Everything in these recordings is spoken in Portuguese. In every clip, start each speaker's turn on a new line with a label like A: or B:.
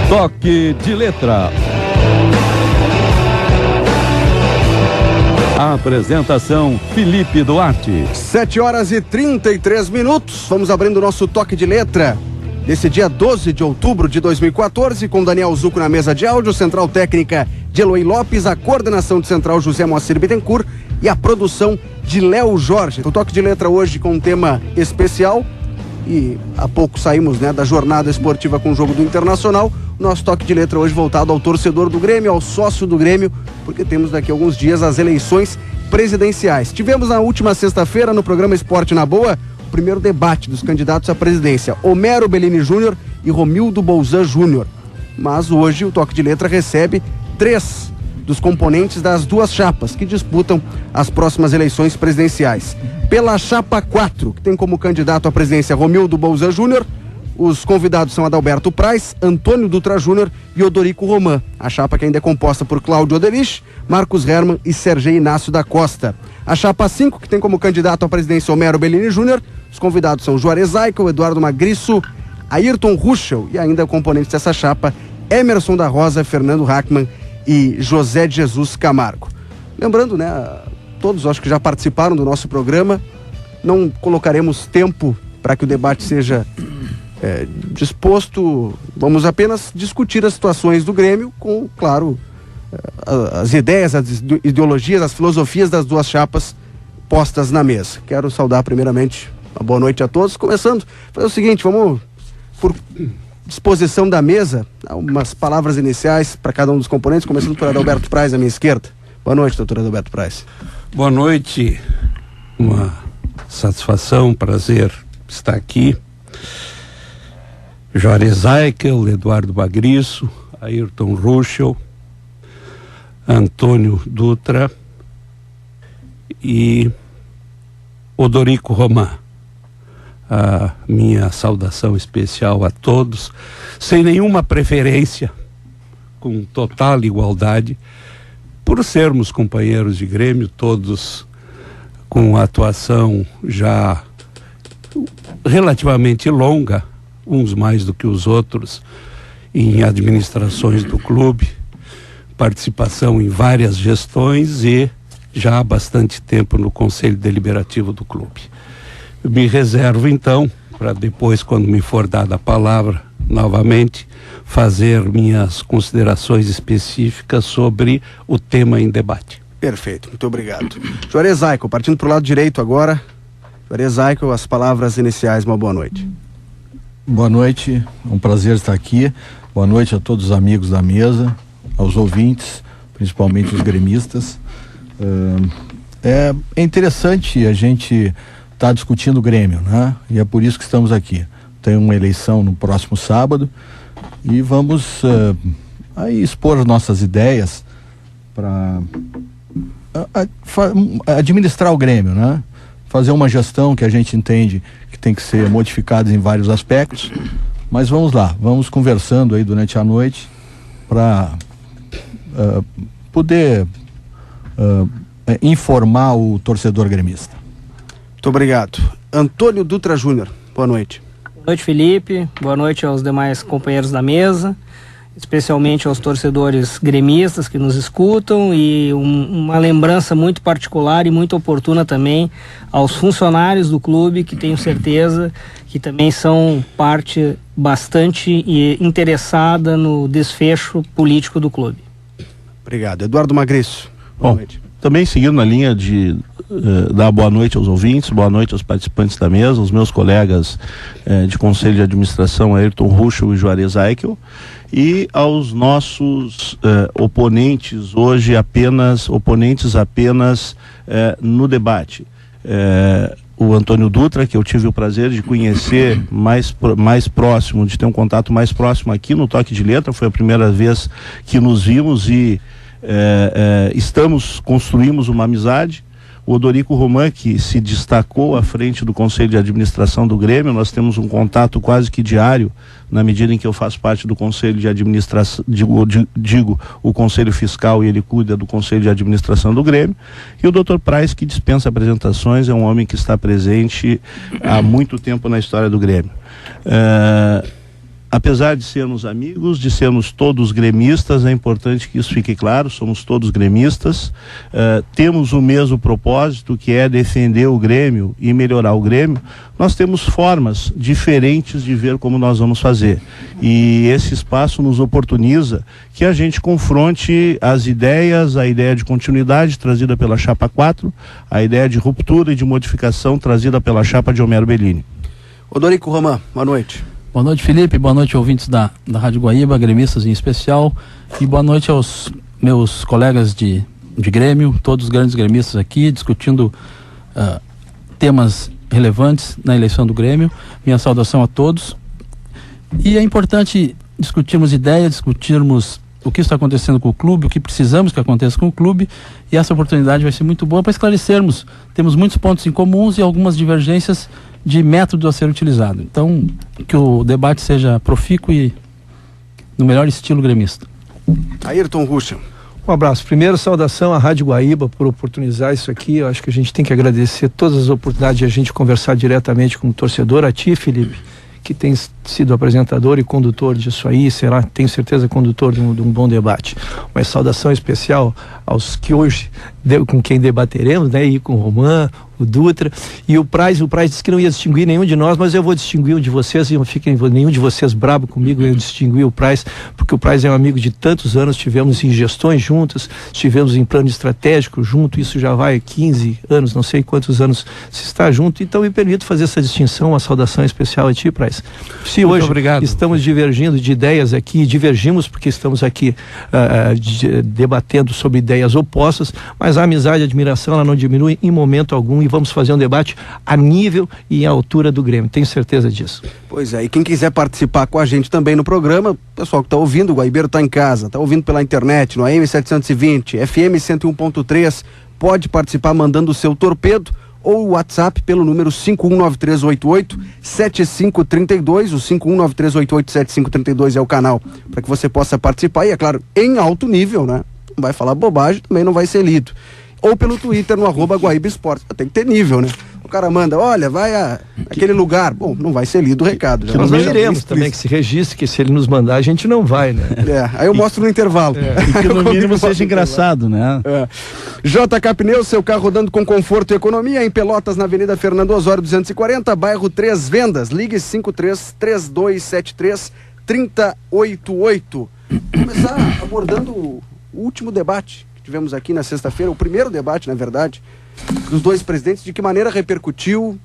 A: Toque de letra. A apresentação: Felipe Duarte.
B: 7h33. Vamos abrindo o nosso toque de letra desse dia 12 de outubro de 2014, com Daniel Zucco na mesa de áudio, central técnica de Eloy Lopes, a coordenação de central José Moacir Bittencourt e a produção de Léo Jorge. O toque de letra hoje com um tema especial, e há pouco saímos, da jornada esportiva com o jogo do Internacional. Nosso toque de letra hoje voltado ao torcedor do Grêmio, ao sócio do Grêmio, porque temos daqui a alguns dias as eleições presidenciais. Tivemos na última sexta-feira, no programa Esporte na Boa, o primeiro debate dos candidatos à presidência, Homero Bellini Júnior e Romildo Bolzan Júnior. Mas hoje o toque de letra recebe 3 dos componentes das duas chapas que disputam as próximas eleições presidenciais. Pela chapa 4, que tem como candidato à presidência Romildo Bolzan Júnior, os convidados são Adalberto Praz, Antônio Dutra Júnior e Odorico Roman. A chapa que ainda é composta por Cláudio Oderich, Marcos Herman e Sergei Inácio da Costa. A chapa 5, que tem como candidato à presidência Homero Bellini Júnior, os convidados são Juarez Eichel, Eduardo Magriço, Ayrton Ruschel e ainda componentes dessa chapa, Emerson da Rosa, Fernando Hackman e José de Jesus Camargo. Lembrando, todos acho que já participaram do nosso programa, não colocaremos tempo para que o debate seja disposto, vamos apenas discutir as situações do Grêmio com, claro, as ideias, as ideologias, as filosofias das duas chapas postas na mesa. Quero saudar primeiramente uma boa noite a todos, começando, fazer o seguinte, vamos, por disposição da mesa, umas palavras iniciais para cada um dos componentes, começando por Adalberto Praz à minha esquerda. Boa noite, doutor Adalberto Praz.
C: Boa noite, uma satisfação, um prazer estar aqui. Juarez Eichel, Eduardo Magriço, Ayrton Ruschel, Antônio Dutra e Odorico Roman. A minha saudação especial a todos, sem nenhuma preferência, com total igualdade, por sermos companheiros de Grêmio, todos com atuação já relativamente longa, uns mais do que os outros, em administrações do clube, participação em várias gestões e já há bastante tempo no Conselho Deliberativo do clube. Eu me reservo então, para depois, quando me for dada a palavra novamente, fazer minhas considerações específicas sobre o tema em debate.
B: Perfeito, muito obrigado. Juarez Eichel, partindo para o lado direito agora. Juarez Eichel, as palavras iniciais, uma boa noite.
D: Boa noite, é um prazer estar aqui. Boa noite a todos os amigos da mesa, aos ouvintes, principalmente os gremistas. É interessante a gente estar discutindo o Grêmio, E é por isso que estamos aqui. Tem uma eleição no próximo sábado e vamos aí expor nossas ideias para administrar o Grêmio, Fazer uma gestão que a gente entende que tem que ser modificada em vários aspectos, mas vamos lá, vamos conversando aí durante a noite para poder informar o torcedor gremista.
B: Muito obrigado. Antônio Dutra Júnior, boa noite.
E: Boa noite, Felipe. Boa noite aos demais companheiros da mesa, especialmente aos torcedores gremistas que nos escutam, e uma lembrança muito particular e muito oportuna também aos funcionários do clube, que tenho certeza que também são parte bastante interessada no desfecho político do clube.
B: Obrigado. Eduardo Magriço, boa noite.
F: Também seguindo na linha de dar boa noite aos ouvintes, boa noite aos participantes da mesa, os meus colegas de Conselho de Administração, Ayrton Ruschel e Juarez Eichel, e aos nossos oponentes hoje, apenas no debate. O Antônio Dutra, que eu tive o prazer de conhecer mais próximo, de ter um contato mais próximo aqui no Toque de Letra, foi a primeira vez que nos vimos e construímos uma amizade. O Odorico Roman, que se destacou à frente do Conselho de Administração do Grêmio, nós temos um contato quase que diário, na medida em que eu faço parte do Conselho de Administração, digo o Conselho Fiscal, e ele cuida do Conselho de Administração do Grêmio. E o Dr. Praz, que dispensa apresentações, é um homem que está presente há muito tempo na história do Grêmio. apesar de sermos amigos, de sermos todos gremistas, é importante que isso fique claro, somos todos gremistas, temos o mesmo propósito, que é defender o Grêmio e melhorar o Grêmio. Nós temos formas diferentes de ver como nós vamos fazer, e esse espaço nos oportuniza que a gente confronte as ideias, a ideia de continuidade trazida pela Chapa 4, a ideia de ruptura e de modificação trazida pela Chapa de Homero Bellini.
B: Odorico Roman, boa noite.
G: Boa noite, Felipe, boa noite, ouvintes da Rádio Guaíba, gremistas em especial, e boa noite aos meus colegas de Grêmio, todos os grandes gremistas aqui, discutindo temas relevantes na eleição do Grêmio. Minha saudação a todos. E é importante discutirmos ideias, discutirmos o que está acontecendo com o clube, o que precisamos que aconteça com o clube, e essa oportunidade vai ser muito boa para esclarecermos. Temos muitos pontos em comuns e algumas divergências de método a ser utilizado. Então, que o debate seja profícuo e no melhor estilo gremista.
B: Ayrton Ruschel.
H: Um abraço. Primeiro, saudação à Rádio Guaíba por oportunizar isso aqui. Eu acho que a gente tem que agradecer todas as oportunidades de a gente conversar diretamente com o torcedor. A ti, Felipe, que tem sido apresentador e condutor disso aí, será, tenho certeza, condutor de um bom debate. Uma saudação especial aos que hoje, com quem debateremos, né, e com o Roman, o Dutra e o Praz disse que não ia distinguir nenhum de nós, mas eu vou distinguir um de vocês, e não fiquem nenhum de vocês brabo comigo, eu distingui o Praz, porque o Praz é um amigo de tantos anos, tivemos em gestões juntas, estivemos em plano estratégico junto, isso já vai 15 anos, não sei quantos anos se está junto, então me permito fazer essa distinção, uma saudação especial a ti, Praz. Se
C: Muito
H: hoje
C: obrigado.
H: Estamos divergindo de ideias aqui, divergimos porque estamos aqui debatendo sobre ideias opostas, mas a amizade e a admiração, ela não diminui em momento algum, e vamos fazer um debate a nível e à altura do Grêmio, tenho certeza disso.
B: Pois é, e quem quiser participar com a gente também no programa, pessoal que está ouvindo, o Guaibeiro está em casa, está ouvindo pela internet, no AM 720, FM 101.3, pode participar mandando o seu torpedo ou o WhatsApp pelo número 519388-7532, o 519388-7532 é o canal para que você possa participar, e é claro, em alto nível, né? Não vai falar bobagem, também não vai ser lido. Ou pelo Twitter, no @Guaíba Esportes. Tem que ter nível, né? O cara manda, olha, vai aquele lugar. Bom, não vai ser lido o recado.
H: Que nós não iremos também, que se registre, que se ele nos mandar, a gente não vai, né?
B: Aí eu mostro no intervalo.
F: E que no mínimo seja engraçado, né?
B: JK Pneus, seu carro rodando com conforto e economia, em Pelotas, na Avenida Fernando Osório 240, bairro 3 Vendas. Ligue 53-3273-3088. Começar abordando o último debate que tivemos aqui na sexta-feira, o primeiro debate, na verdade, dos dois presidentes. De que maneira repercutiu?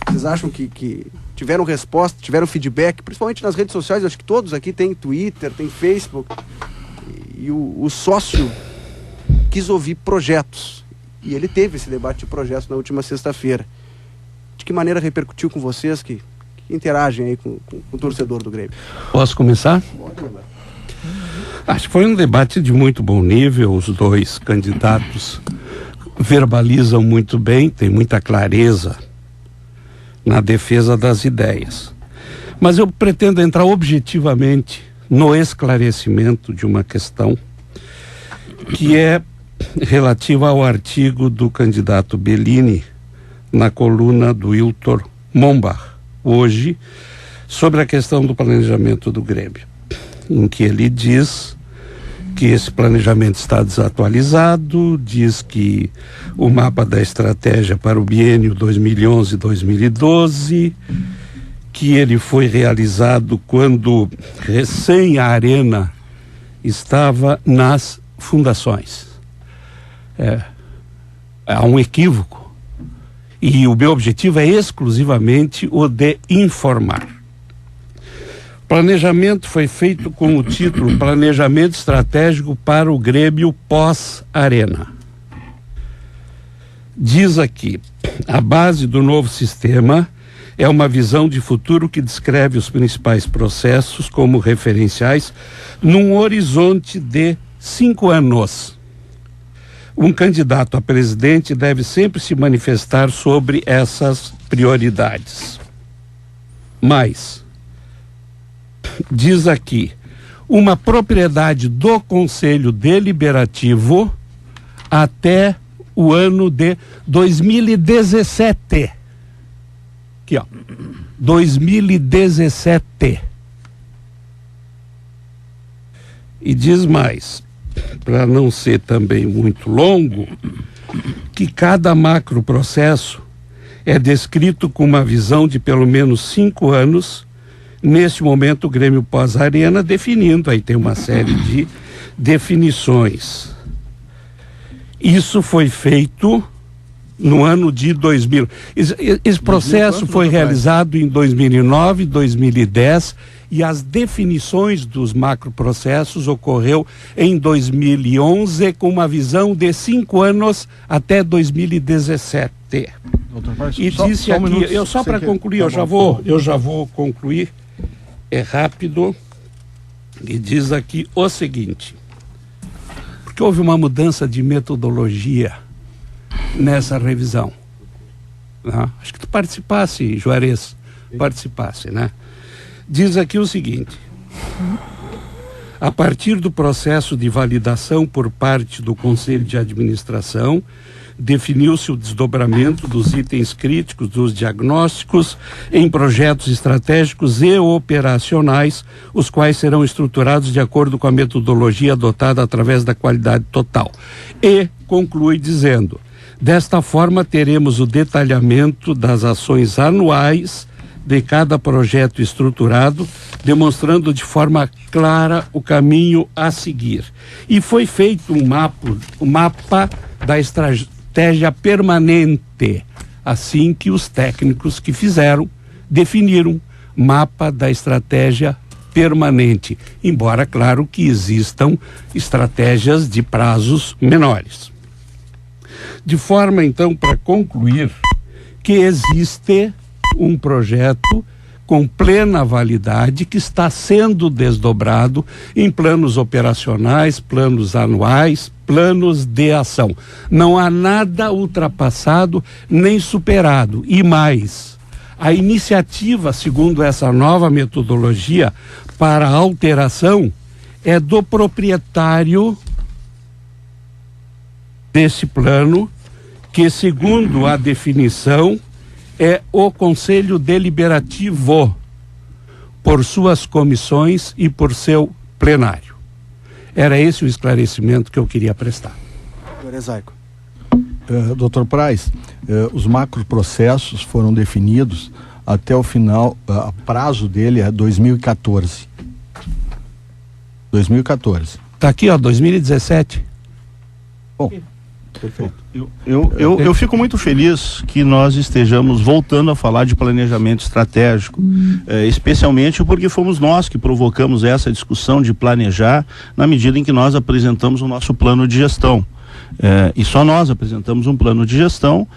B: Vocês acham que tiveram resposta, tiveram feedback, principalmente nas redes sociais? Eu acho que todos aqui têm Twitter, tem Facebook, e o sócio quis ouvir projetos, e ele teve esse debate de projetos na última sexta-feira. De que maneira repercutiu com vocês que interagem aí com o torcedor do Grêmio?
C: Posso começar? Acho que foi um debate de muito bom nível, os dois candidatos verbalizam muito bem, tem muita clareza na defesa das ideias. Mas eu pretendo entrar objetivamente no esclarecimento de uma questão que é relativa ao artigo do candidato Bellini na coluna do Hilton Mombach, hoje, sobre a questão do planejamento do Grêmio, em que ele diz que esse planejamento está desatualizado, diz que o mapa da estratégia para o biênio 2011-2012, que ele foi realizado quando recém a Arena estava nas fundações. Há um equívoco, e o meu objetivo é exclusivamente o de informar. O planejamento foi feito com o título Planejamento Estratégico para o Grêmio pós-Arena. Diz aqui, a base do novo sistema é uma visão de futuro que descreve os principais processos como referenciais num horizonte de 5 anos. Um candidato a presidente deve sempre se manifestar sobre essas prioridades. Mas diz aqui, uma propriedade do Conselho Deliberativo até o ano de 2017. Aqui, ó. 2017. E diz mais, para não ser também muito longo, que cada macroprocesso é descrito com uma visão de pelo menos 5 anos. Neste momento, o Grêmio pós-Arena definindo, aí tem uma série de definições. Isso foi feito no ano de 2000. Esse processo foi realizado em 2009, 2010, e as definições dos macroprocessos ocorreu em 2011, com uma visão de 5 anos até 2017. E disse aqui, eu só para concluir, eu já vou concluir, é rápido, e diz aqui o seguinte, porque houve uma mudança de metodologia nessa revisão, né? Acho que tu participasse, Juarez, participasse, né? Diz aqui o seguinte: a partir do processo de validação por parte do Conselho de Administração, definiu-se o desdobramento dos itens críticos dos diagnósticos em projetos estratégicos e operacionais, os quais serão estruturados de acordo com a metodologia adotada através da qualidade total. E conclui dizendo: desta forma teremos o detalhamento das ações anuais de cada projeto estruturado, demonstrando de forma clara o caminho a seguir. E foi feito um mapa da estratégia permanente, assim que os técnicos que fizeram definiram mapa da estratégia permanente, embora claro que existam estratégias de prazos menores. De forma então, para concluir, que existe um projeto com plena validade que está sendo desdobrado em planos operacionais, planos anuais, planos de ação. Não há nada ultrapassado nem superado. E mais, a iniciativa, segundo essa nova metodologia para alteração, é do proprietário desse plano, que segundo a definição é o Conselho Deliberativo, por suas comissões e por seu plenário. Era esse o esclarecimento que eu queria prestar.
D: Dr. Praz, os macroprocessos foram definidos até o final, a prazo dele é 2014. 2014.
C: Está aqui, ó, 2017.
D: Bom, perfeito.
F: Eu fico muito feliz que nós estejamos voltando a falar de planejamento estratégico, especialmente porque fomos nós que provocamos essa discussão de planejar na medida em que nós apresentamos o nosso plano de gestão. E só nós apresentamos um plano de gestão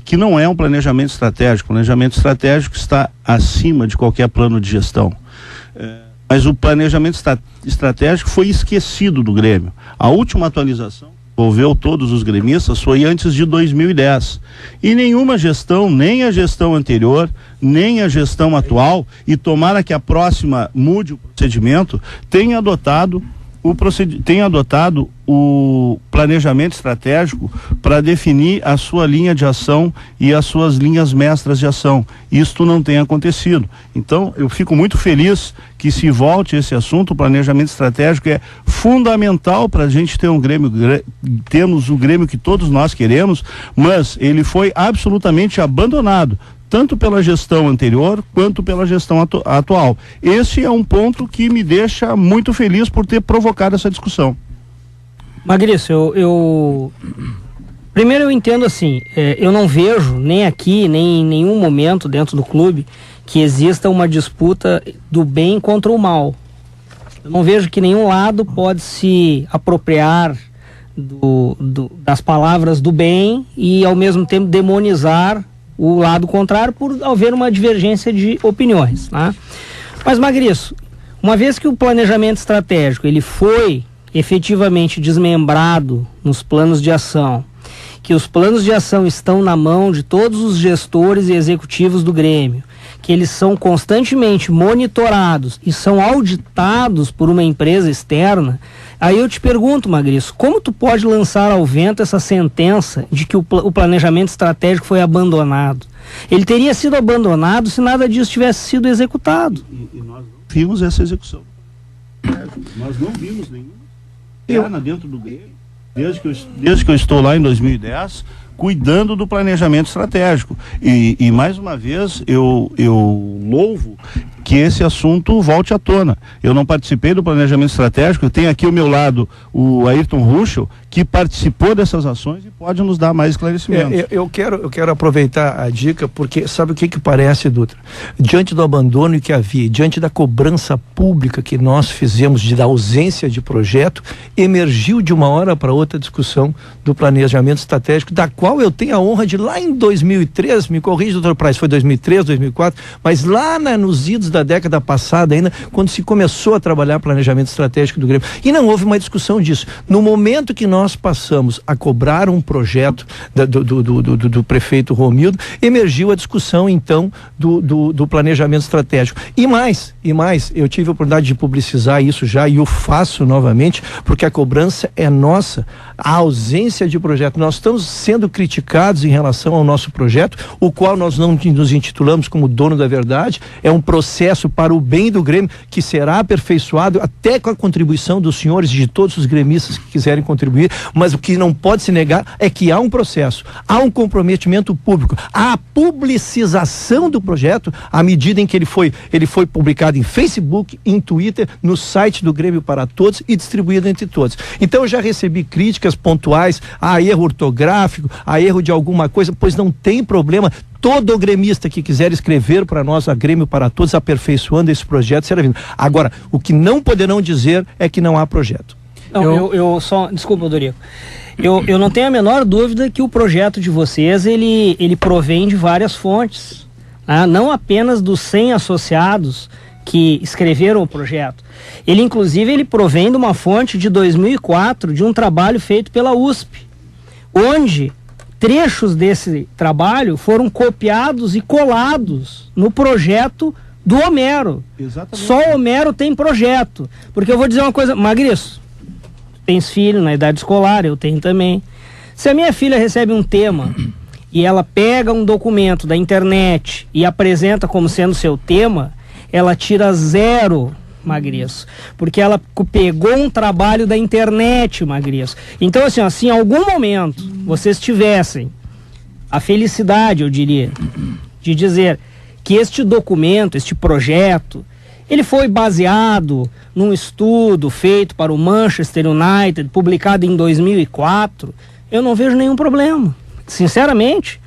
F: que não é um planejamento estratégico. O planejamento estratégico está acima de qualquer plano de gestão. Mas o planejamento estratégico foi esquecido do Grêmio. A última atualização envolveu todos os gremistas foi antes de 2010. E nenhuma gestão, nem a gestão anterior, nem a gestão atual, e tomara que a próxima mude o procedimento, tenha adotado o planejamento estratégico para definir a sua linha de ação e as suas linhas mestras de ação. Isto não tem acontecido. Então, eu fico muito feliz que se volte esse assunto. O planejamento estratégico é fundamental para a gente ter um Grêmio, temos o Grêmio que todos nós queremos, mas ele foi absolutamente abandonado, tanto pela gestão anterior quanto pela gestão atual. Esse é um ponto que me deixa muito feliz por ter provocado essa discussão.
E: Magrício, primeiro eu entendo assim, eu não vejo nem aqui, nem em nenhum momento dentro do clube que exista uma disputa do bem contra o mal. Eu não vejo que nenhum lado pode se apropriar das palavras do bem e ao mesmo tempo demonizar o lado contrário por haver uma divergência de opiniões, tá? Mas, Magrício, uma vez que o planejamento estratégico ele foi efetivamente desmembrado nos planos de ação, que os planos de ação estão na mão de todos os gestores e executivos do Grêmio, que eles são constantemente monitorados e são auditados por uma empresa externa, aí eu te pergunto, Magrício, como tu pode lançar ao vento essa sentença de que o planejamento estratégico foi abandonado? Ele teria sido abandonado se nada disso tivesse sido executado.
F: E nós não vimos essa execução. Nós não vimos nenhuma perna dentro do Grêmio, desde que eu estou lá em 2010, cuidando do planejamento estratégico. E mais uma vez, eu louvo que esse assunto volte à tona. Eu não participei do planejamento estratégico, eu tenho aqui ao meu lado o Ayrton Ruschel, que participou dessas ações e pode nos dar mais esclarecimentos.
H: Eu quero aproveitar a dica, porque sabe o que parece, Dutra? Diante do abandono que havia, diante da cobrança pública que nós fizemos da ausência de projeto, emergiu de uma hora para outra a discussão do planejamento estratégico, da qual eu tenho a honra de lá em 2003, me corrige, doutor Praz, foi 2003, 2004, mas lá nos idos da década passada ainda, quando se começou a trabalhar planejamento estratégico do Grêmio, e não houve uma discussão disso. No momento que nós passamos a cobrar um projeto do prefeito Romildo, emergiu a discussão então do planejamento estratégico. E mais, eu tive a oportunidade de publicizar isso já e eu faço novamente, porque a cobrança é nossa, a ausência de projeto. Nós estamos sendo criticados em relação ao nosso projeto, o qual nós não nos intitulamos como dono da verdade, é um processo para o bem do Grêmio, que será aperfeiçoado até com a contribuição dos senhores e de todos os gremistas que quiserem contribuir, mas o que não pode se negar é que há um processo, há um comprometimento público, há a publicização do projeto à medida em que ele foi publicado em Facebook, em Twitter, no site do Grêmio para Todos e distribuído entre todos. Então eu já recebi críticas pontuais a erro ortográfico, a erro de alguma coisa, pois não tem problema. Todo gremista que quiser escrever para nós, a Grêmio para Todos, aperfeiçoando esse projeto, será vindo. Agora, o que não poderão dizer é que não há projeto.
E: Não, eu só, desculpa, Dorico, eu não tenho a menor dúvida que o projeto de vocês, ele provém de várias fontes, né? Não apenas dos 100 associados que escreveram o projeto. Ele provém de uma fonte de 2004, de um trabalho feito pela USP, onde trechos desse trabalho foram copiados e colados no projeto do Homero. Exatamente. Só o Homero tem projeto. Porque eu vou dizer uma coisa, Magriço, tens filho na idade escolar, eu tenho também. Se a minha filha recebe um tema e ela pega um documento da internet e apresenta como sendo seu tema, ela tira 0, Magriço, porque ela pegou um trabalho da internet, Magriço. Então, assim, se em algum momento vocês tivessem a felicidade, eu diria, de dizer que este documento, este projeto, ele foi baseado num estudo feito para o Manchester United, publicado em 2004, eu não vejo nenhum problema. Sinceramente,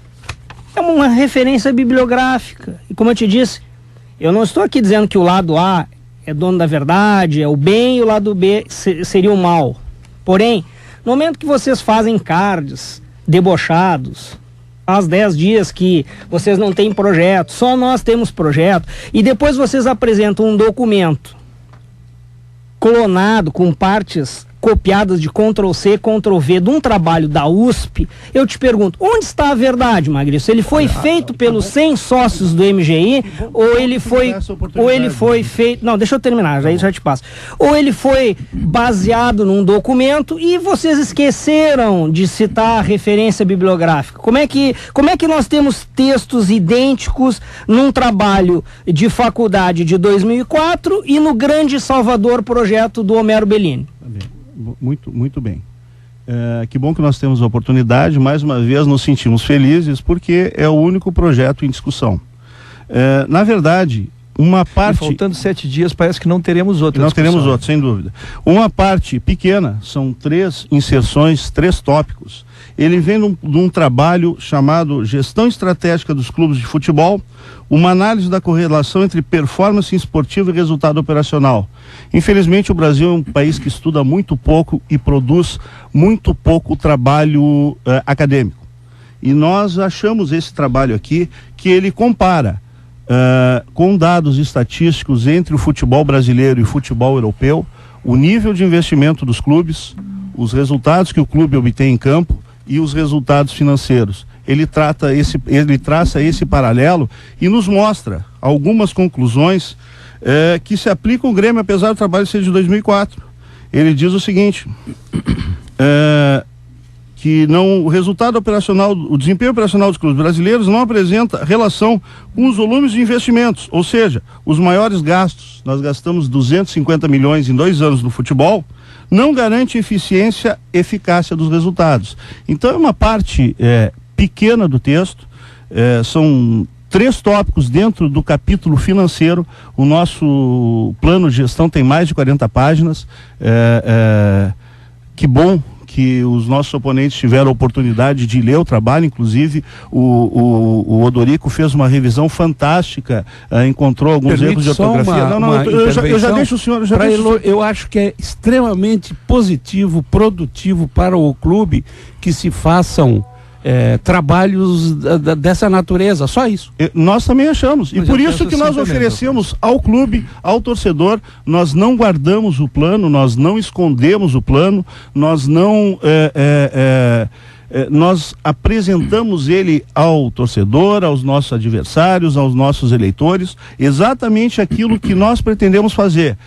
E: é uma referência bibliográfica. E como eu te disse, eu não estou aqui dizendo que o lado A é dono da verdade, é o bem, e o lado B seria o mal. Porém, no momento que vocês fazem cards debochados, faz 10 dias que vocês não têm projeto, só nós temos projeto, e depois vocês apresentam um documento clonado com partes copiadas de Ctrl+C, Ctrl+V de um trabalho da USP, eu te pergunto, onde está a verdade, Magriço? Ele foi feito pelos 100 sócios do MGI, ou ele foi feito... Não, deixa eu terminar, já te passo. Ou ele foi baseado num documento e vocês esqueceram de citar a referência bibliográfica. Como é que nós temos textos idênticos num trabalho de faculdade de 2004 e no Grande Salvador projeto do Homero Bellini?
F: Muito bem. Que bom que nós temos a oportunidade, mais uma vez nos sentimos felizes, porque é o único projeto em discussão. Na verdade, uma parte... E
H: faltando 7 dias, parece que não teremos outra.
F: Não teremos outra, sem dúvida. Uma parte pequena, são 3 inserções, 3 tópicos. Ele vem de um trabalho chamado Gestão Estratégica dos Clubes de Futebol, uma análise da correlação entre performance esportiva e resultado operacional. Infelizmente, o Brasil é um país que estuda muito pouco e produz muito pouco trabalho acadêmico. E nós achamos esse trabalho aqui, que ele compara com dados estatísticos entre o futebol brasileiro e o futebol europeu, o nível de investimento dos clubes, os resultados que o clube obtém em campo e os resultados financeiros. Ele traça esse paralelo e nos mostra algumas conclusões que se aplicam ao Grêmio, apesar do trabalho ser de 2004. Ele diz o seguinte: que o resultado operacional, o desempenho operacional dos clubes brasileiros não apresenta relação com os volumes de investimentos, ou seja, os maiores gastos, nós gastamos 250 milhões em 2 anos no futebol, não garante eficácia dos resultados. Então é uma parte pequena do texto, são 3 tópicos dentro do capítulo financeiro. O nosso plano de gestão tem mais de 40 páginas. Que bom que os nossos oponentes tiveram a oportunidade de ler o trabalho, inclusive o Odorico fez uma revisão fantástica, encontrou alguns erros de ortografia. Eu já deixo o senhor...
C: Eu acho que é extremamente positivo, produtivo para o clube que se façam trabalhos dessa natureza, só isso.
F: Nós também achamos, e por isso que nós oferecemos ao clube, ao torcedor, nós não guardamos o plano, nós não escondemos o plano, nós não nós apresentamos ele ao torcedor, aos nossos adversários, aos nossos eleitores, exatamente aquilo que nós pretendemos fazer.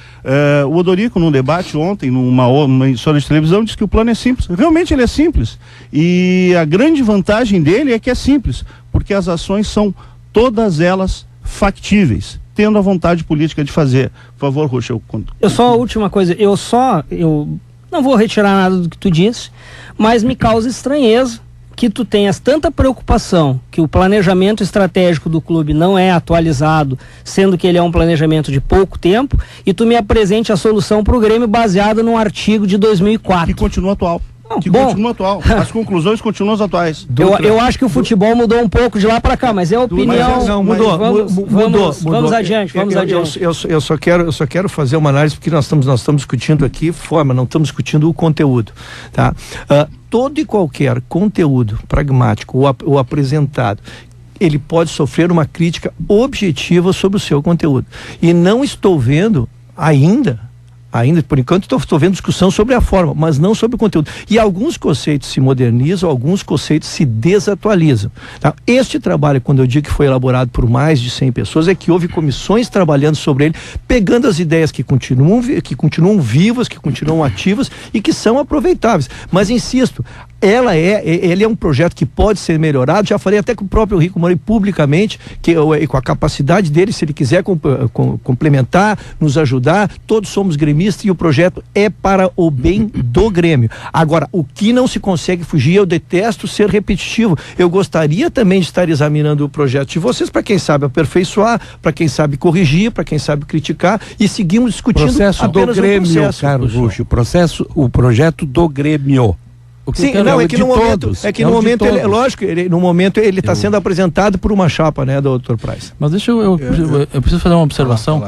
F: O Odorico, num debate ontem, numa emissora de televisão, disse que o plano é simples. Realmente ele é simples. E a grande vantagem dele é que é simples, porque as ações são todas elas factíveis, tendo a vontade política de fazer. Por favor, Rocha,
E: eu só a última coisa, eu não vou retirar nada do que tu disse, mas me causa estranheza que tu tenhas tanta preocupação que o planejamento estratégico do clube não é atualizado, sendo que ele é um planejamento de pouco tempo, e tu me apresente a solução para o Grêmio baseada num artigo de 2004.
F: Que continua atual. Continua atual. As conclusões continuam as atuais.
E: Eu acho que o futebol mudou um pouco de lá para cá, mas é a opinião.
H: Mudou.
E: Vamos adiante.
H: Eu só quero fazer uma análise, porque nós estamos discutindo aqui forma, não estamos discutindo o conteúdo, tá? Todo e qualquer conteúdo pragmático ou apresentado, ele pode sofrer uma crítica objetiva sobre o seu conteúdo. E não estou vendo ainda, por enquanto, estou vendo discussão sobre a forma, mas não sobre o conteúdo. E alguns conceitos se modernizam, alguns conceitos se desatualizam. Tá? Este trabalho, quando eu digo que foi elaborado por mais de 100 pessoas, é que houve comissões trabalhando sobre ele, pegando as ideias que continuam vivas, que continuam ativas e que são aproveitáveis. Mas, insisto, ele é um projeto que pode ser melhorado. Já falei até com o próprio Rico Morei publicamente, com a capacidade dele, se ele quiser complementar, nos ajudar, todos somos gremistas e o projeto é para o bem do Grêmio. Agora, o que não se consegue fugir, eu detesto ser repetitivo. Eu gostaria também de estar examinando o projeto de vocês, para quem sabe aperfeiçoar, para quem sabe corrigir, para quem sabe criticar, e seguimos discutindo
C: processo
H: apenas
C: do Grêmio,
H: o processo.
C: Carlos Ruxo, o projeto do Grêmio.
H: Sim, no momento ele está sendo apresentado por uma chapa, né, doutor Price?
G: Mas deixa eu preciso fazer uma observação.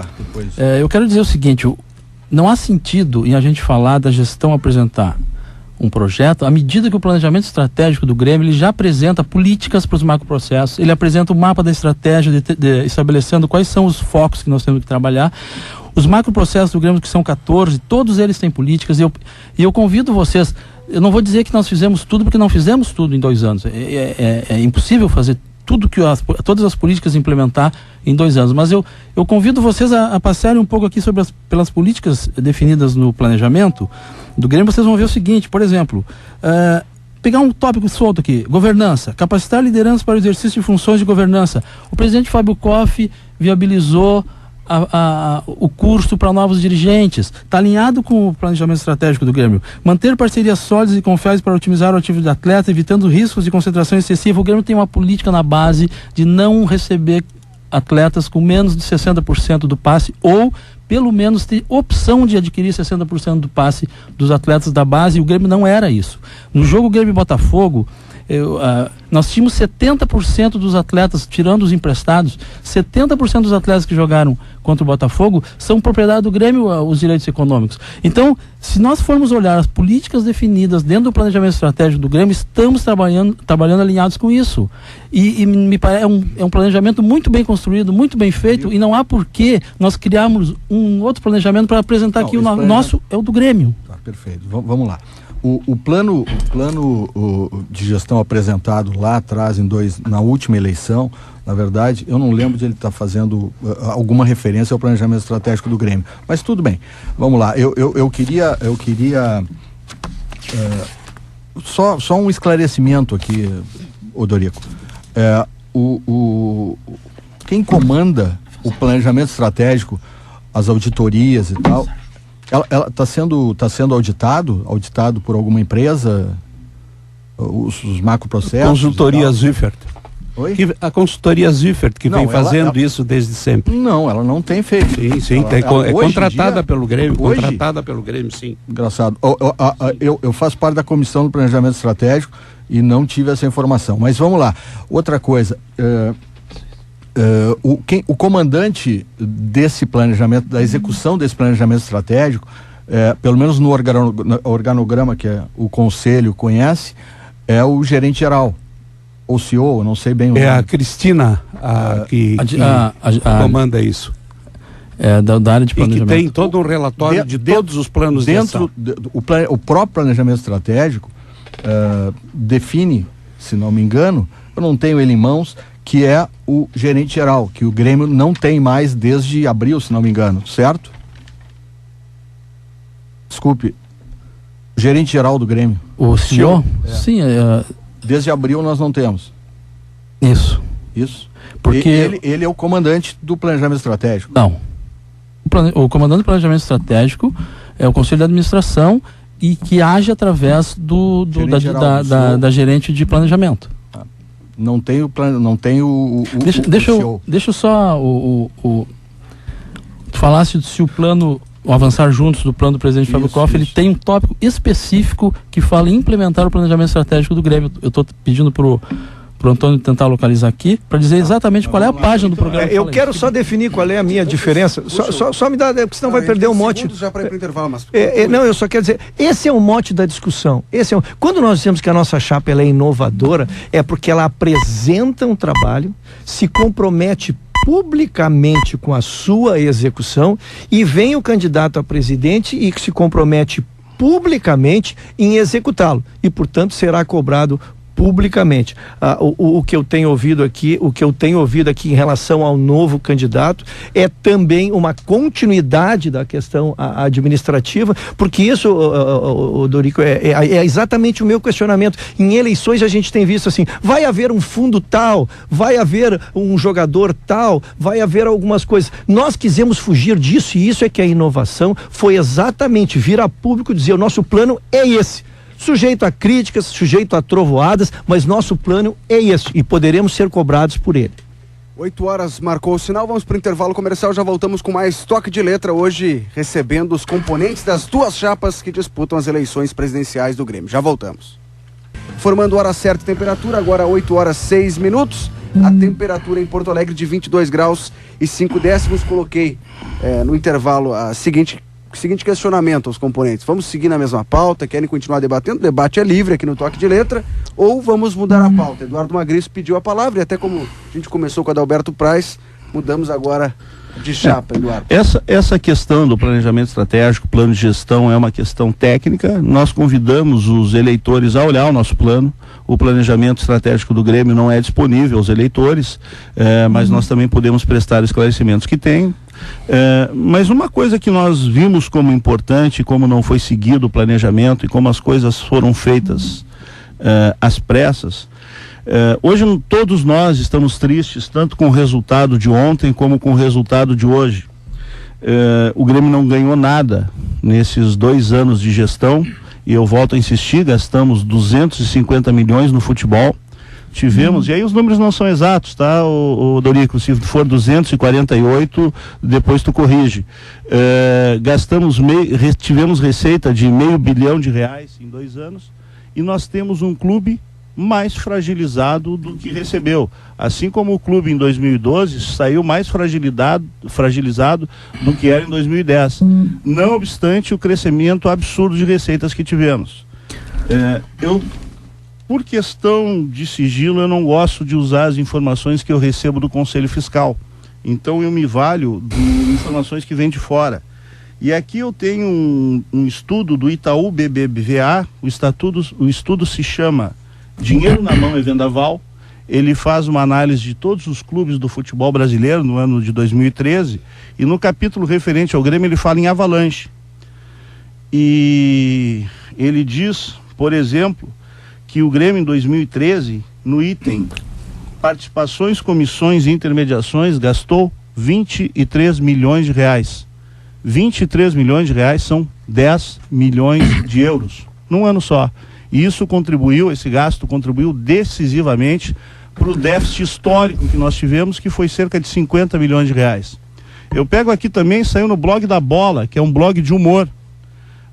G: Eu quero dizer o seguinte, não há sentido em a gente falar da gestão apresentar um projeto, à medida que o planejamento estratégico do Grêmio, ele já apresenta políticas para os macroprocessos, ele apresenta o mapa da estratégia, estabelecendo quais são os focos que nós temos que trabalhar. Os macroprocessos do Grêmio, que são 14, todos eles têm políticas, e eu convido vocês, eu não vou dizer que nós fizemos tudo, porque não fizemos tudo em 2 anos, é impossível fazer tudo todas as políticas implementar em 2 anos, mas eu convido vocês a passarem um pouco aqui pelas políticas definidas no planejamento do Grêmio. Vocês vão ver o seguinte, por exemplo, pegar um tópico solto aqui, governança, capacitar lideranças para o exercício de funções de governança. O presidente Fábio Koff viabilizou o curso para novos dirigentes, está alinhado com o planejamento estratégico do Grêmio. Manter parcerias sólidas e confiáveis para otimizar o ativo de atleta, evitando riscos de concentração excessiva. O Grêmio tem uma política na base de não receber atletas com menos de 60% do passe, ou pelo menos ter opção de adquirir 60% do passe dos atletas da base, e o Grêmio não era isso. No jogo Grêmio-Botafogo, nós tínhamos 70% dos atletas, tirando os emprestados, 70% dos atletas que jogaram contra o Botafogo são propriedade do Grêmio, os direitos econômicos. Então, se nós formos olhar as políticas definidas dentro do planejamento estratégico do Grêmio, estamos trabalhando alinhados com isso. E me parece um planejamento muito bem construído, muito bem feito, e não há porquê nós criarmos um outro planejamento para apresentar aqui. O nosso é o do Grêmio.
D: Tá, perfeito. Vamos lá. O plano de gestão apresentado lá atrás, na última eleição, na verdade, eu não lembro de ele estar fazendo alguma referência ao planejamento estratégico do Grêmio. Mas tudo bem, vamos lá. Eu queria Só um esclarecimento aqui, Odorico. Quem comanda o planejamento estratégico, as auditorias e tal, ela está sendo auditado por alguma empresa, os macroprocessos?
C: Consultoria Ziffert.
D: Oi?
C: A consultoria Ziffert, que vem fazendo isso desde sempre.
D: Não, ela não tem feito.
C: Sim, é contratada pelo Grêmio, sim.
D: Engraçado. Eu faço parte da comissão do planejamento estratégico e não tive essa informação. Mas vamos lá. Outra coisa, o comandante desse planejamento, da execução desse planejamento estratégico, pelo menos no organograma que o Conselho conhece, é o gerente geral. Ou CEO, eu não sei bem o nome.
C: É a Cristina que comanda isso.
G: Da área de planejamento.
C: E que tem todo um relatório de todos os planos de ação.
D: O próprio planejamento estratégico define, se não me engano, eu não tenho ele em mãos, que é o gerente geral, que o Grêmio não tem mais desde abril, se não me engano, certo? Desculpe. Gerente geral do Grêmio.
G: O CEO? Sim,
D: desde abril nós não temos.
G: Isso.
D: Porque ele é o comandante do planejamento estratégico.
G: Não. O comandante do planejamento estratégico é o Conselho de Administração e que age através da gerente de planejamento.
D: Não tem o plano, não tem o
G: deixa eu só tu falasse se o plano, o Avançar Juntos, do plano do presidente Fábio Koff, ele tem um tópico específico que fala em implementar o planejamento estratégico do Grêmio. Eu estou pedindo pro Antônio tentar localizar aqui para dizer exatamente qual é a página do programa.
H: Eu quero só definir qual é a minha diferença. Só me dá, porque senão vai perder o mote.
B: Já para ir pro intervalo, mas...
H: não, eu só quero dizer, esse é o mote da discussão. Quando nós dizemos que a nossa chapa ela é inovadora, é porque ela apresenta um trabalho, se compromete publicamente com a sua execução e vem o candidato a presidente e que se compromete publicamente em executá-lo e, portanto, será cobrado publicamente. O que eu tenho ouvido aqui, em relação ao novo candidato é também uma continuidade da questão administrativa, porque isso, Dorico, é exatamente o meu questionamento. Em eleições a gente tem visto assim, vai haver um fundo tal, vai haver um jogador tal, vai haver algumas coisas. Nós quisemos fugir disso e isso é que a inovação foi exatamente vir a público e dizer, o nosso plano é esse. Sujeito a críticas, sujeito a trovoadas, mas nosso plano é esse e poderemos ser cobrados por ele.
B: 8 horas marcou o sinal, vamos para o intervalo comercial, já voltamos com mais Toque de Letra, hoje recebendo os componentes das duas chapas que disputam as eleições presidenciais do Grêmio. Já voltamos. Formando hora certa e temperatura, agora 8 horas 6 minutos, a temperatura em Porto Alegre de 22 graus e 5 décimos, coloquei no intervalo a seguinte questionamento aos componentes. Vamos seguir na mesma pauta? Querem continuar debatendo? O debate é livre aqui no Toque de Letra. Ou vamos mudar a pauta? Eduardo Magris pediu a palavra e até como a gente começou com a Adalberto Praz, mudamos agora de chapa, Eduardo.
F: Essa questão do planejamento estratégico, plano de gestão, é uma questão técnica. Nós convidamos os eleitores a olhar o nosso plano. O planejamento estratégico do Grêmio não é disponível aos eleitores, mas nós também podemos prestar esclarecimentos que tem. Mas uma coisa que nós vimos como importante, como não foi seguido o planejamento e como as coisas foram feitas às pressas, hoje todos nós estamos tristes, tanto com o resultado de ontem como com o resultado de hoje. O Grêmio não ganhou nada nesses 2 anos de gestão e eu volto a insistir, gastamos 250 milhões no futebol. Tivemos, e aí os números não são exatos, tá, o Dorico, se for 248, depois tu corrige. Tivemos receita de R$500 bilhão em 2 anos, e nós temos um clube mais fragilizado do que recebeu. Assim como o clube em 2012 saiu mais fragilizado do que era em 2010. Não obstante o crescimento absurdo de receitas que tivemos. Por questão de sigilo, eu não gosto de usar as informações que eu recebo do Conselho Fiscal. Então eu me valho de informações que vêm de fora. E aqui eu tenho um estudo do Itaú BBVA, o estudo se chama Dinheiro na Mão é Vendaval. Ele faz uma análise de todos os clubes do futebol brasileiro no ano de 2013, e no capítulo referente ao Grêmio ele fala em avalanche. E ele diz, por exemplo, que o Grêmio em 2013, no item participações, comissões e intermediações, gastou 23 milhões de reais. 23 milhões de reais são 10 milhões de euros num ano só. E isso contribuiu, esse gasto contribuiu decisivamente para o déficit histórico que nós tivemos, que foi cerca de 50 milhões de reais. Eu pego aqui também, saiu no blog da Bola, que é um blog de humor,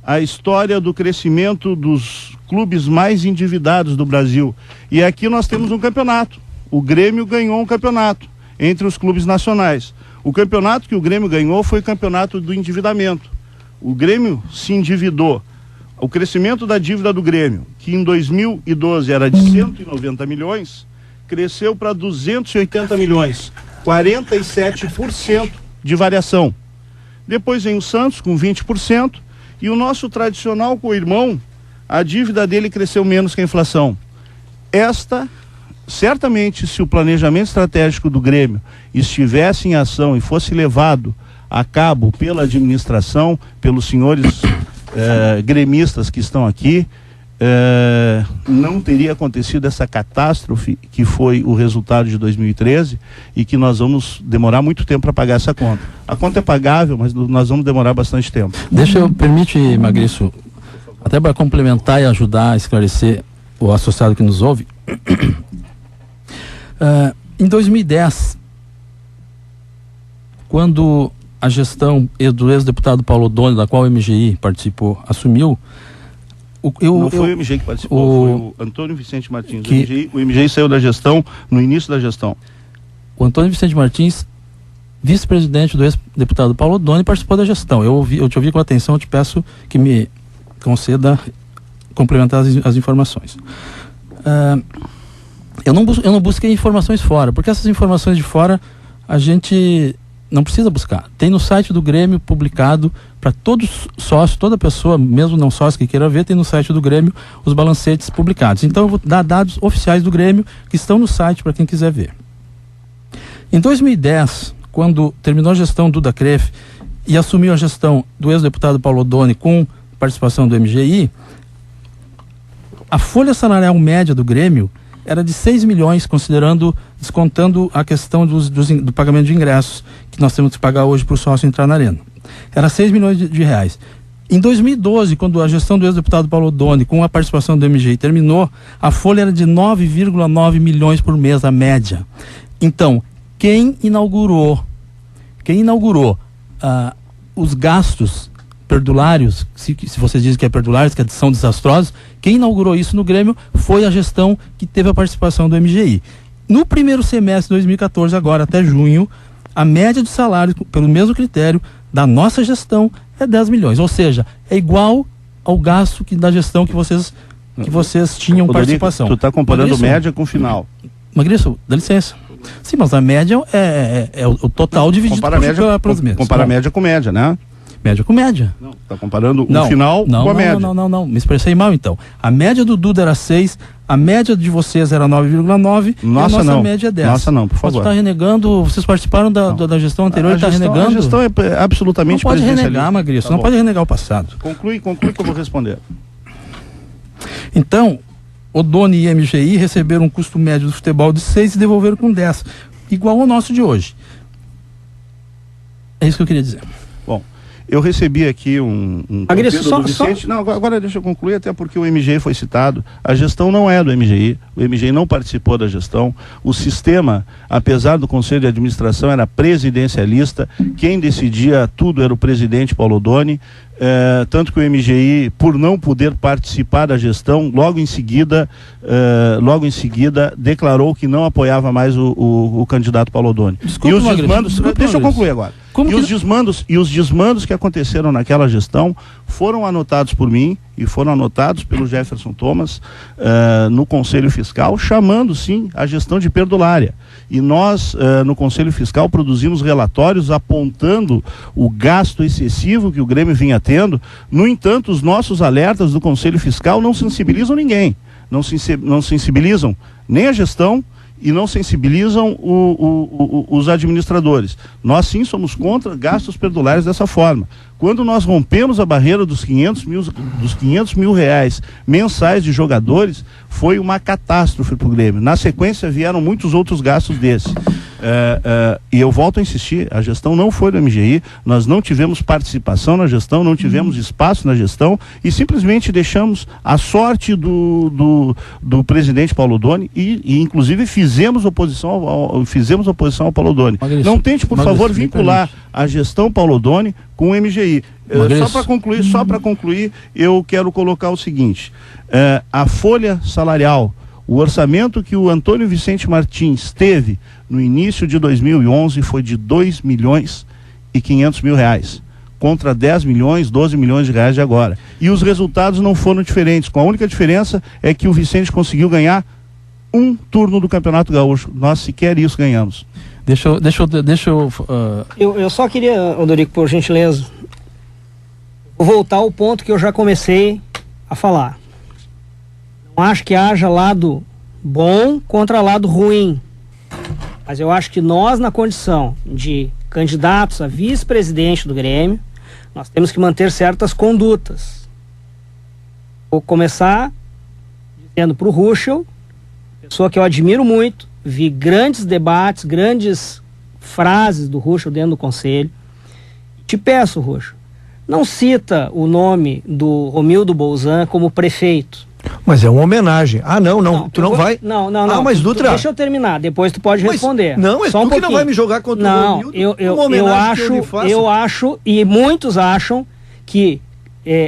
F: a história do crescimento dos clubes mais endividados do Brasil. E aqui nós temos um campeonato. O Grêmio ganhou um campeonato entre os clubes nacionais. O campeonato que o Grêmio ganhou foi o campeonato do endividamento. O Grêmio se endividou. O crescimento da dívida do Grêmio, que em 2012 era de 190 milhões, cresceu para 280 milhões. 47% de variação. Depois vem o Santos com 20%, e o nosso tradicional co-irmão, a dívida dele cresceu menos que a inflação. Certamente, se o planejamento estratégico do Grêmio estivesse em ação e fosse levado a cabo pela administração, pelos senhores gremistas que estão aqui, não teria acontecido essa catástrofe que foi o resultado de 2013 e que nós vamos demorar muito tempo para pagar essa conta. A conta é pagável, mas nós vamos demorar bastante tempo.
G: Permite, Magrício, até para complementar e ajudar a esclarecer o associado que nos ouve. Em 2010, quando a gestão do ex-deputado Paulo Oddoni, da qual o MGI participou, assumiu...
F: Não foi o MGI que participou, foi o Antônio Vicente Martins. O MGI saiu da gestão no início da gestão.
G: O Antônio Vicente Martins, vice-presidente do ex-deputado Paulo Oddoni, participou da gestão. Eu te ouvi com atenção, eu te peço que me conceda complementar as informações. Eu não busquei informações fora, porque essas informações de fora a gente não precisa buscar. Tem no site do Grêmio publicado para todos sócios, toda pessoa, mesmo não sócio que queira ver, tem no site do Grêmio os balancetes publicados. Então eu vou dar dados oficiais do Grêmio que estão no site para quem quiser ver. Em 2010, quando terminou a gestão do Dacref e assumiu a gestão do ex-deputado Paulo Oddoni com participação do MGI, a folha salarial média do Grêmio era de 6 milhões, descontando a questão do pagamento de ingressos, que nós temos que pagar hoje para o sócio entrar na arena. Era 6 milhões de reais. Em 2012, quando a gestão do ex-deputado Paulo Oddoni, com a participação do MGI, terminou, a folha era de 9,9 milhões por mês, a média. Então, quem inaugurou os gastos perdulários, se vocês dizem que é perdulários, que são desastrosos, quem inaugurou isso no Grêmio foi a gestão que teve a participação do MGI. No primeiro semestre de 2014, agora até junho, a média de salário, pelo mesmo critério, da nossa gestão é 10 milhões. Ou seja, é igual ao gasto da gestão que vocês tinham participação.
F: Tu está comparando média com final.
G: Magrício, dá licença. Sim, mas a média é o total dividido pelos meses.
F: Compara média com média, né?
G: Média com média.
F: Não, está comparando o final com a média.
G: Não, me expressei mal então. A média do Duda era 6, a média de vocês era 9,9 e a nossa média é 10.
F: Nossa não, por favor.
G: Você está renegando, vocês participaram da gestão anterior e está renegando?
F: A gestão é absolutamente presidencialista.
G: Não pode renegar, Magrício, não pode renegar o passado.
F: Conclui que eu vou responder.
G: Então, Oddoni e MGI receberam um custo médio do futebol de 6 e devolveram com 10, igual ao nosso de hoje. É isso que eu queria dizer.
F: Bom, eu recebi aqui um do Vicente. Não, agora deixa eu concluir, até porque o MGI foi citado. A gestão não é do MGI, o MGI não participou da gestão. O sistema, apesar do Conselho de Administração, era presidencialista. Quem decidia tudo era o presidente Paulo Oddoni. Tanto que o MGI, por não poder participar da gestão, logo em seguida declarou que não apoiava mais o candidato Paulo Oddoni.
G: Desculpa,
F: e os desmandos, deixa eu concluir agora. Os desmandos que aconteceram naquela gestão foram anotados por mim e foram anotados pelo Jefferson Thomas no Conselho Fiscal, chamando sim a gestão de perdulária. E nós, no Conselho Fiscal, produzimos relatórios apontando o gasto excessivo que o Grêmio vinha tendo. No entanto, os nossos alertas do Conselho Fiscal não sensibilizam ninguém. Não sensibilizam nem a gestão e não sensibilizam os administradores. Nós sim somos contra gastos perdulares dessa forma. Quando nós rompemos a barreira dos 500 mil reais mensais de jogadores, foi uma catástrofe para o Grêmio. Na sequência vieram muitos outros gastos desses. E eu volto a insistir, a gestão não foi do MGI, nós não tivemos participação na gestão, não tivemos espaço na gestão e simplesmente deixamos a sorte do presidente Paulo Doni e inclusive fizemos oposição ao Paulo Doni. Não tente, por favor, vincular a gestão Paulo Doni com o MGI. Só para concluir, eu quero colocar o seguinte, a folha salarial, o orçamento que o Antônio Vicente Martins teve no início de 2011 foi de 2.500.000 reais, contra 10 milhões, 12 milhões de reais de agora. E os resultados não foram diferentes, com a única diferença é que o Vicente conseguiu ganhar um turno do Campeonato Gaúcho. Nós sequer isso ganhamos.
E: Eu só queria, Odorico, por gentileza, voltar ao ponto que eu já comecei a falar. Não acho que haja lado bom contra lado ruim, mas eu acho que nós, na condição de candidatos a vice-presidente do Grêmio, nós temos que manter certas condutas. Vou começar dizendo para o Ruschel, pessoa que eu admiro muito, vi grandes debates, grandes frases do Ruschel dentro do conselho. Te peço, Ruschel, não cita o nome do Romildo Bolzan como prefeito.
H: Mas é uma homenagem. Tu não vai.
E: Não.
H: Mas Dutra,
E: deixa eu terminar, depois tu pode responder.
H: Não, é
E: só
H: tu que não vai me jogar contra o Romildo.
E: Eu acho, e muitos acham que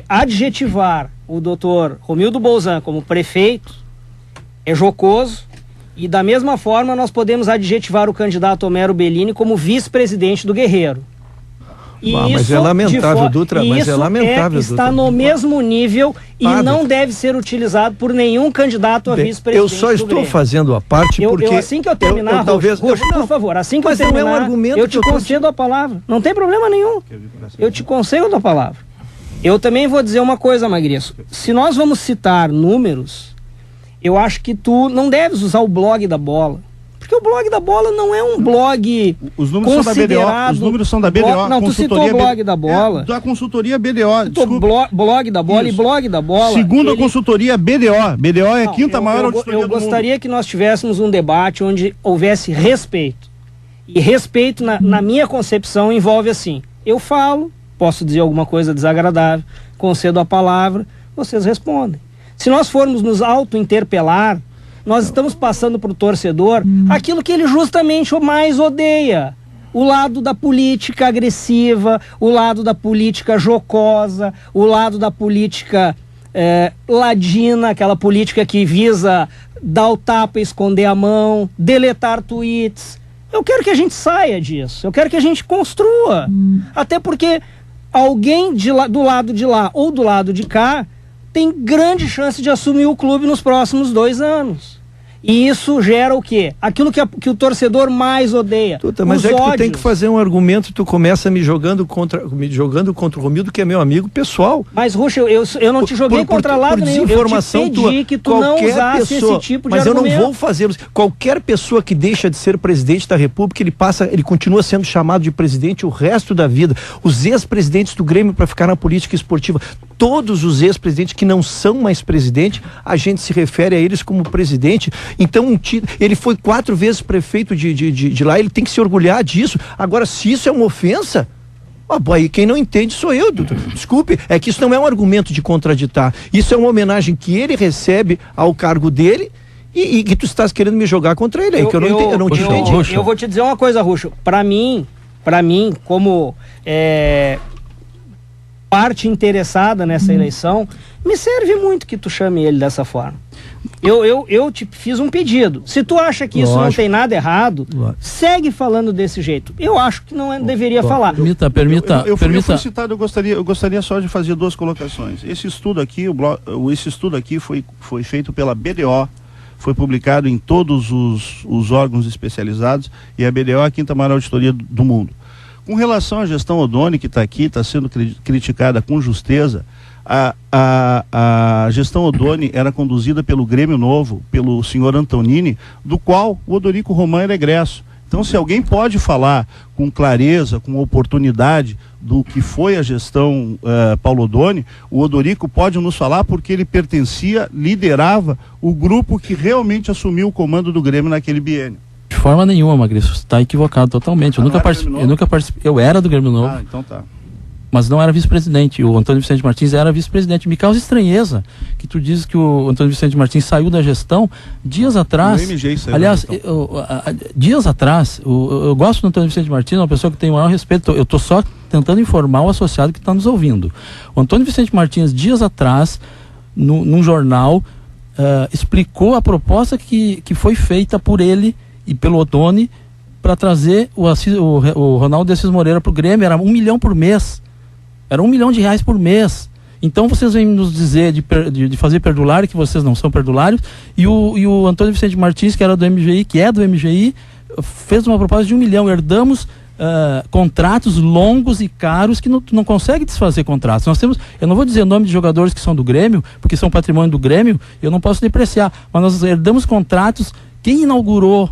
E: adjetivar o doutor Romildo Bolzan como prefeito é jocoso, e da mesma forma nós podemos adjetivar o candidato Homero Bellini como vice-presidente do Guerreiro.
H: Mas é lamentável, Dutra, mas é lamentável.
E: Está no mesmo nível e não deve ser utilizado por nenhum candidato a vice-presidente.
H: Eu só estou fazendo a parte porque...
E: assim que eu terminar, por favor, assim que eu terminar,
H: não é um argumento
E: eu te concedo a palavra. Não tem problema nenhum. Eu te concedo a palavra. Eu também vou dizer uma coisa, Magriço. Se nós vamos citar números, eu acho que tu não deves usar o blog da Bola. Porque o blog da Bola não é um blog
F: os números considerado... Os números são da BDO.
E: Não, tu citou o blog da Bola.
F: Da consultoria BDO.
E: Blog da Bola. Isso. E blog da Bola.
F: Segundo a consultoria BDO. BDO é a quinta maior auditoria do mundo.
E: Eu gostaria que nós tivéssemos um debate onde houvesse respeito. E respeito, na minha concepção, envolve assim: eu falo, posso dizer alguma coisa desagradável, concedo a palavra, vocês respondem. Se nós formos nos auto-interpelar, nós estamos passando para o torcedor aquilo que ele justamente mais odeia. O lado da política agressiva, o lado da política jocosa, o lado da política ladina, aquela política que visa dar o tapa, esconder a mão, deletar tweets. Eu quero que a gente saia disso, eu quero que a gente construa. Até porque alguém do lado de lá ou do lado de cá tem grande chance de assumir o clube nos próximos 2 anos. E isso gera o quê? Aquilo que o torcedor mais odeia.
H: Mas que tu tem que fazer um argumento, tu começa me jogando contra o Romildo, que é meu amigo pessoal.
E: Mas, Ruschel, eu não te joguei contra lado nenhum. Eu te pedi que tu não usasse esse tipo de argumento.
H: Mas eu não vou fazer. Qualquer pessoa que deixa de ser presidente da República, ele continua sendo chamado de presidente o resto da vida. Os ex-presidentes do Grêmio, para ficar na política esportiva, todos os ex-presidentes que não são mais presidente, a gente se refere a eles como presidente. Então, ele foi 4 vezes prefeito de lá, ele tem que se orgulhar disso. Agora, se isso é uma ofensa, aí quem não entende sou eu, doutor. Desculpe, é que isso não é um argumento de contraditar. Isso é uma homenagem que ele recebe ao cargo dele e que tu estás querendo me jogar contra ele. Eu não te entendi.
E: Eu vou te dizer uma coisa, Ruschel. Para mim, como parte interessada nessa eleição, me serve muito que tu chame ele dessa forma. Eu te fiz um pedido. Se tu acha que isso não tem nada errado, segue falando desse jeito. Eu acho que não deveria falar.
G: Permita.
F: Eu fui citado, eu gostaria só de fazer 2 colocações. Esse estudo aqui, foi feito pela BDO, foi publicado em todos os órgãos especializados, e a BDO é a 5ª maior auditoria do mundo. Com relação à gestão Odoni, que está aqui, está sendo criticada com justeza, A gestão Oddoni era conduzida pelo Grêmio Novo, pelo senhor Antonini, do qual o Odorico Roman era egresso. Então, se alguém pode falar com clareza, com oportunidade do que foi a gestão Paulo Oddoni, o Odorico pode nos falar, porque ele liderava o grupo que realmente assumiu o comando do Grêmio naquele biênio.
G: De forma nenhuma, Magrício, você está equivocado totalmente. Eu nunca participei. Eu era do Grêmio Novo.
F: Ah, então tá.
G: Mas não era vice-presidente. O Antônio Vicente Martins era vice-presidente. Me causa estranheza que tu dizes que o Antônio Vicente Martins saiu da gestão dias atrás.
F: O MG saiu.
G: Aliás, dias atrás, eu gosto do Antônio Vicente Martins, é uma pessoa que tem o maior respeito. Eu estou só tentando informar o associado que está nos ouvindo. O Antônio Vicente Martins, dias atrás, num jornal, explicou a proposta que foi feita por ele e pelo Oddoni para trazer o Ronaldo de Assis Moreira para o Grêmio. Era 1 milhão por mês. Era R$1 milhão por mês. Então vocês vêm nos dizer de fazer perdulário, que vocês não são perdulários, e o Antônio Vicente Martins, que é do MGI, fez uma proposta de 1 milhão. Herdamos contratos longos e caros que tu não consegue desfazer contratos. Eu não vou dizer o nome de jogadores que são do Grêmio, porque são patrimônio do Grêmio, eu não posso depreciar, mas nós herdamos contratos. Quem inaugurou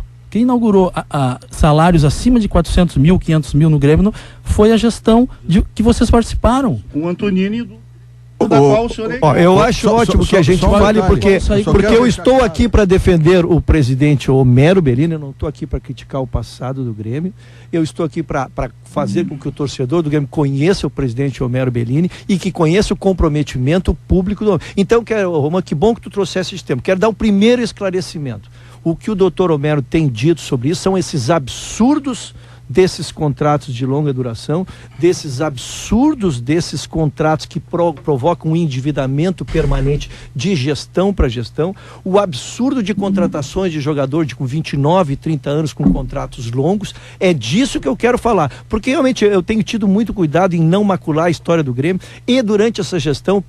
G: salários acima de 400 mil, 500 mil no Grêmio foi a gestão que vocês participaram.
F: O Antonini da qual o senhor é...
H: Eu acho ótimo que a gente fale, porque eu estou aqui para defender o presidente Homero Bellini. Eu não estou aqui para criticar o passado do Grêmio. Eu estou aqui para fazer com que o torcedor do Grêmio conheça o presidente Homero Bellini e que conheça o comprometimento público do... Então, Roman, que bom que tu trouxesse esse tema. Quero dar o primeiro esclarecimento. O que o doutor Homero tem dito sobre isso são esses absurdos desses contratos de longa duração, desses absurdos desses contratos que provocam um endividamento permanente de gestão para gestão, o absurdo de contratações de jogador com 29, 30 anos com contratos longos. É disso que eu quero falar, porque realmente eu tenho tido muito cuidado em não macular a história do Grêmio, e durante essa gestão,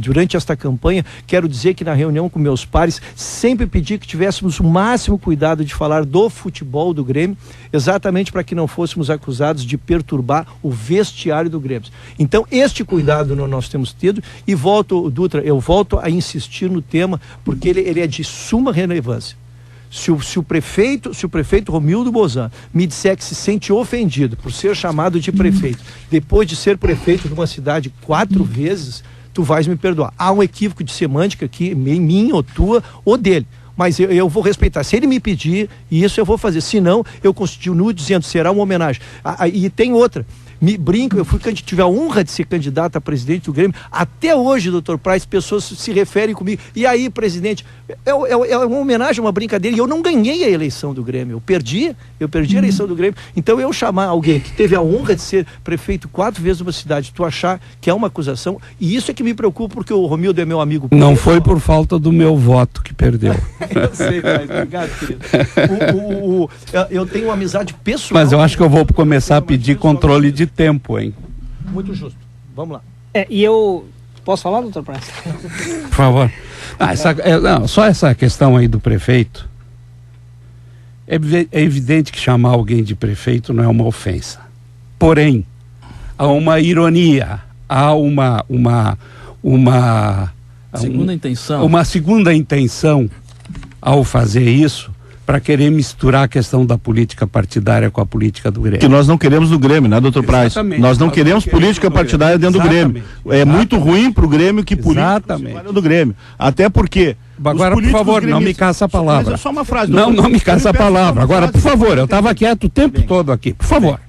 H: durante esta campanha, quero dizer que na reunião com meus pares, sempre pedi que tivéssemos o máximo cuidado de falar do futebol do Grêmio, exatamente para que não fôssemos acusados de perturbar o vestiário do Grêmio. Então, este cuidado nós temos tido, e eu volto a insistir no tema, porque ele é de suma relevância. Se o prefeito Romildo Bozan me disser que se sente ofendido por ser chamado de prefeito, depois de ser prefeito de uma cidade 4 vezes, tu vais me perdoar. Há um equívoco de semântica aqui, minha ou tua ou dele. Mas eu vou respeitar. Se ele me pedir, isso eu vou fazer. Se não, eu continuo dizendo, será uma homenagem. E tem outra. Me brinco, eu tive a honra de ser candidato a presidente do Grêmio. Até hoje, doutor Price, pessoas se referem comigo. E aí, presidente, é uma homenagem, uma brincadeira. E eu não ganhei a eleição do Grêmio. Eu perdi a eleição do Grêmio. Então, eu chamar alguém que teve a honra de ser prefeito 4 vezes numa cidade, tu achar que é uma acusação, e isso é que me preocupa, porque o Romildo é meu amigo.
C: Não foi por falta do meu voto que perdeu.
H: Eu sei, mas obrigado, querido. Eu tenho uma amizade pessoal.
C: Mas eu acho que eu vou começar a pedir controle de tempo, hein?
H: Muito justo. Vamos lá.
E: E eu... Posso falar, doutor Price?
C: Por favor. Só essa questão aí do prefeito. É evidente que chamar alguém de prefeito não é uma ofensa. Porém, há uma ironia, há uma segunda intenção ao fazer isso, para querer misturar a questão da política partidária com a política do Grêmio.
F: Que nós não queremos do Grêmio, né, doutor Price? Nós não queremos política partidária dentro do Grêmio. É muito ruim para o Grêmio que política do Grêmio. Até porque...
C: Agora, por favor, não me caça a palavra.
F: Mas é só uma frase.
C: Não me caça a palavra. Agora, por favor, eu estava quieto o tempo todo aqui. Por favor.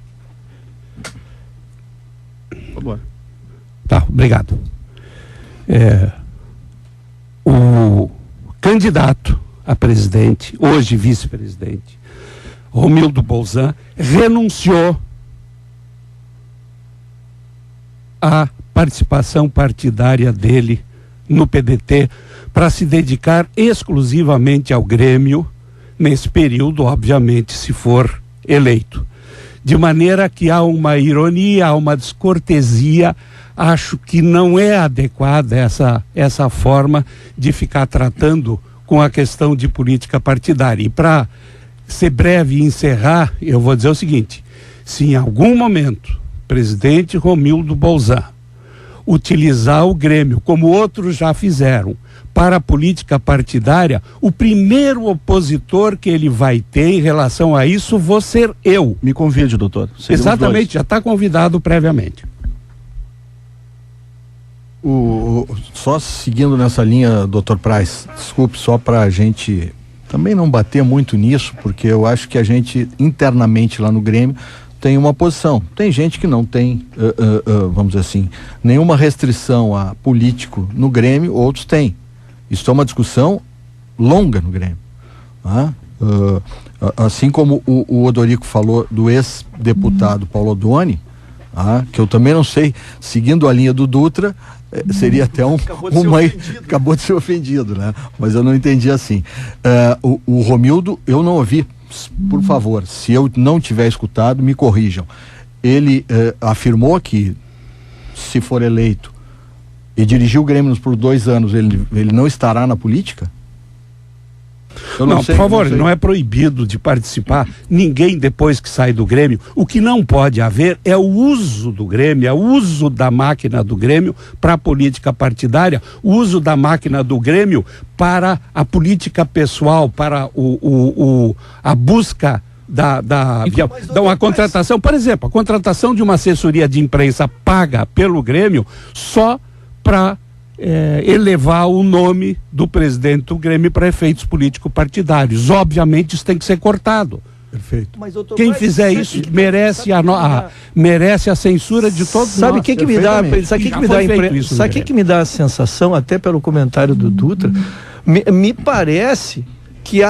F: Por favor.
C: Tá, obrigado. O candidato a presidente, hoje vice-presidente, Romildo Bozan, renunciou à participação partidária dele no PDT para se dedicar exclusivamente ao Grêmio nesse período, obviamente, se for eleito. De maneira que há uma ironia, há uma descortesia. Acho que não é adequada essa forma de ficar tratando com a questão de política partidária. E para ser breve e encerrar, eu vou dizer o seguinte: se em algum momento o presidente Romildo Bozan utilizar o Grêmio, como outros já fizeram, para a política partidária, o primeiro opositor que ele vai ter em relação a isso vou ser eu.
F: Me convide, doutor. Seríamos
C: Exatamente,
F: dois.
C: já está convidado previamente.
D: Só seguindo nessa linha, doutor Praz, desculpe, só para a gente também não bater muito nisso, porque eu acho que a gente internamente lá no Grêmio tem uma posição. Tem gente que não tem, vamos dizer assim, nenhuma restrição a político no Grêmio, outros têm. Isso é uma discussão longa no Grêmio. Assim como o Odorico falou do ex-deputado Paulo Odoni, que eu também não sei, seguindo a linha do Dutra, seria até acabou de ser ofendido, né? Mas eu não entendi assim. O Romildo, eu não ouvi, por favor, se eu não tiver escutado, me corrijam. Ele afirmou que, se for eleito e dirigir o Grêmio por 2 anos, ele não estará na política?
C: Não, por favor, não é proibido de participar ninguém depois que sai do Grêmio. O que não pode haver é o uso do Grêmio, é o uso da máquina do Grêmio para a política partidária, o uso da máquina do Grêmio para a política pessoal, para a busca uma contratação. Por exemplo, a contratação de uma assessoria de imprensa paga pelo Grêmio só para elevar o nome do presidente do Grêmio para efeitos político-partidários. Obviamente isso tem que ser cortado.
D: Perfeito.
H: Mas, doutor,
C: quem fizer isso merece a censura de todos nós.
H: Sabe o que me dá? Sabe o que me dá a sensação, até pelo comentário do Dutra? Me parece que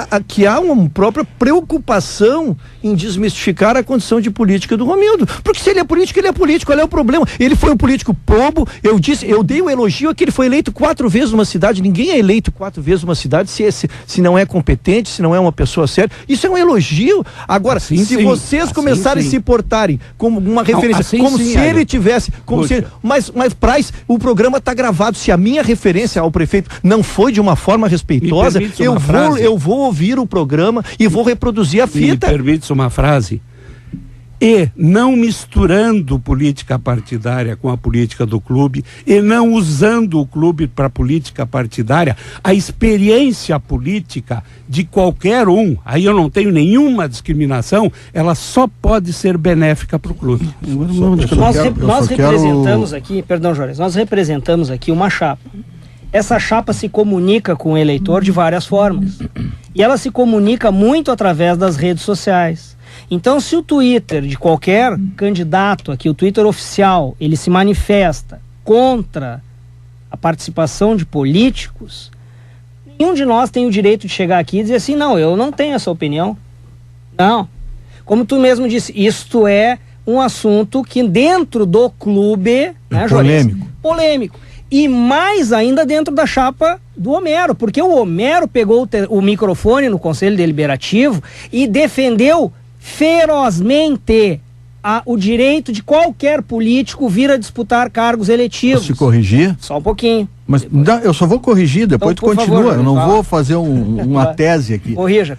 H: há uma própria preocupação em desmistificar a condição de política do Romildo. Porque se ele é político, qual é o problema? Ele foi um político bobo, eu dei um elogio a que ele foi eleito 4 vezes numa cidade. Ninguém é eleito 4 vezes numa cidade se não é competente, se não é uma pessoa séria. Isso é um elogio. Agora, vocês começarem a se portarem como uma referência, ele tivesse, mas Praz, o programa está gravado. Se a minha referência ao prefeito não foi de uma forma respeitosa, eu vou ouvir o programa e vou reproduzir a fita.
C: Me permite uma frase? E não misturando política partidária com a política do clube, e não usando o clube para política partidária, a experiência política de qualquer um, aí eu não tenho nenhuma discriminação, ela só pode ser benéfica para o clube.
E: Nós representamos aqui, perdão, Jorge, nós representamos aqui uma chapa. Essa chapa se comunica com o eleitor de várias formas. E ela se comunica muito através das redes sociais. Então, se o Twitter de qualquer candidato aqui, o Twitter oficial, ele se manifesta contra a participação de políticos, nenhum de nós tem o direito de chegar aqui e dizer assim, não, eu não tenho essa opinião. Não. Como tu mesmo disse, isto é um assunto que dentro do clube, né, polêmico. E mais ainda dentro da chapa do Homero, porque o Homero pegou o microfone no Conselho Deliberativo e defendeu ferozmente o direito de qualquer político vir a disputar cargos eletivos.
D: Posso te corrigir?
E: Só um pouquinho.
D: Mas eu só vou corrigir, depois então, tu continua. Favor, eu não vou fazer uma tese aqui.
E: Corrija.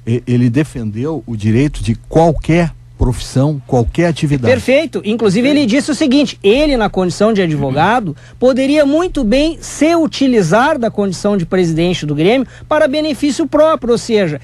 D: Ele defendeu o direito de qualquer profissão, qualquer atividade.
E: Perfeito. Inclusive ele disse o seguinte, ele na condição de advogado poderia muito bem se utilizar da condição de presidente do Grêmio para benefício próprio, ou seja,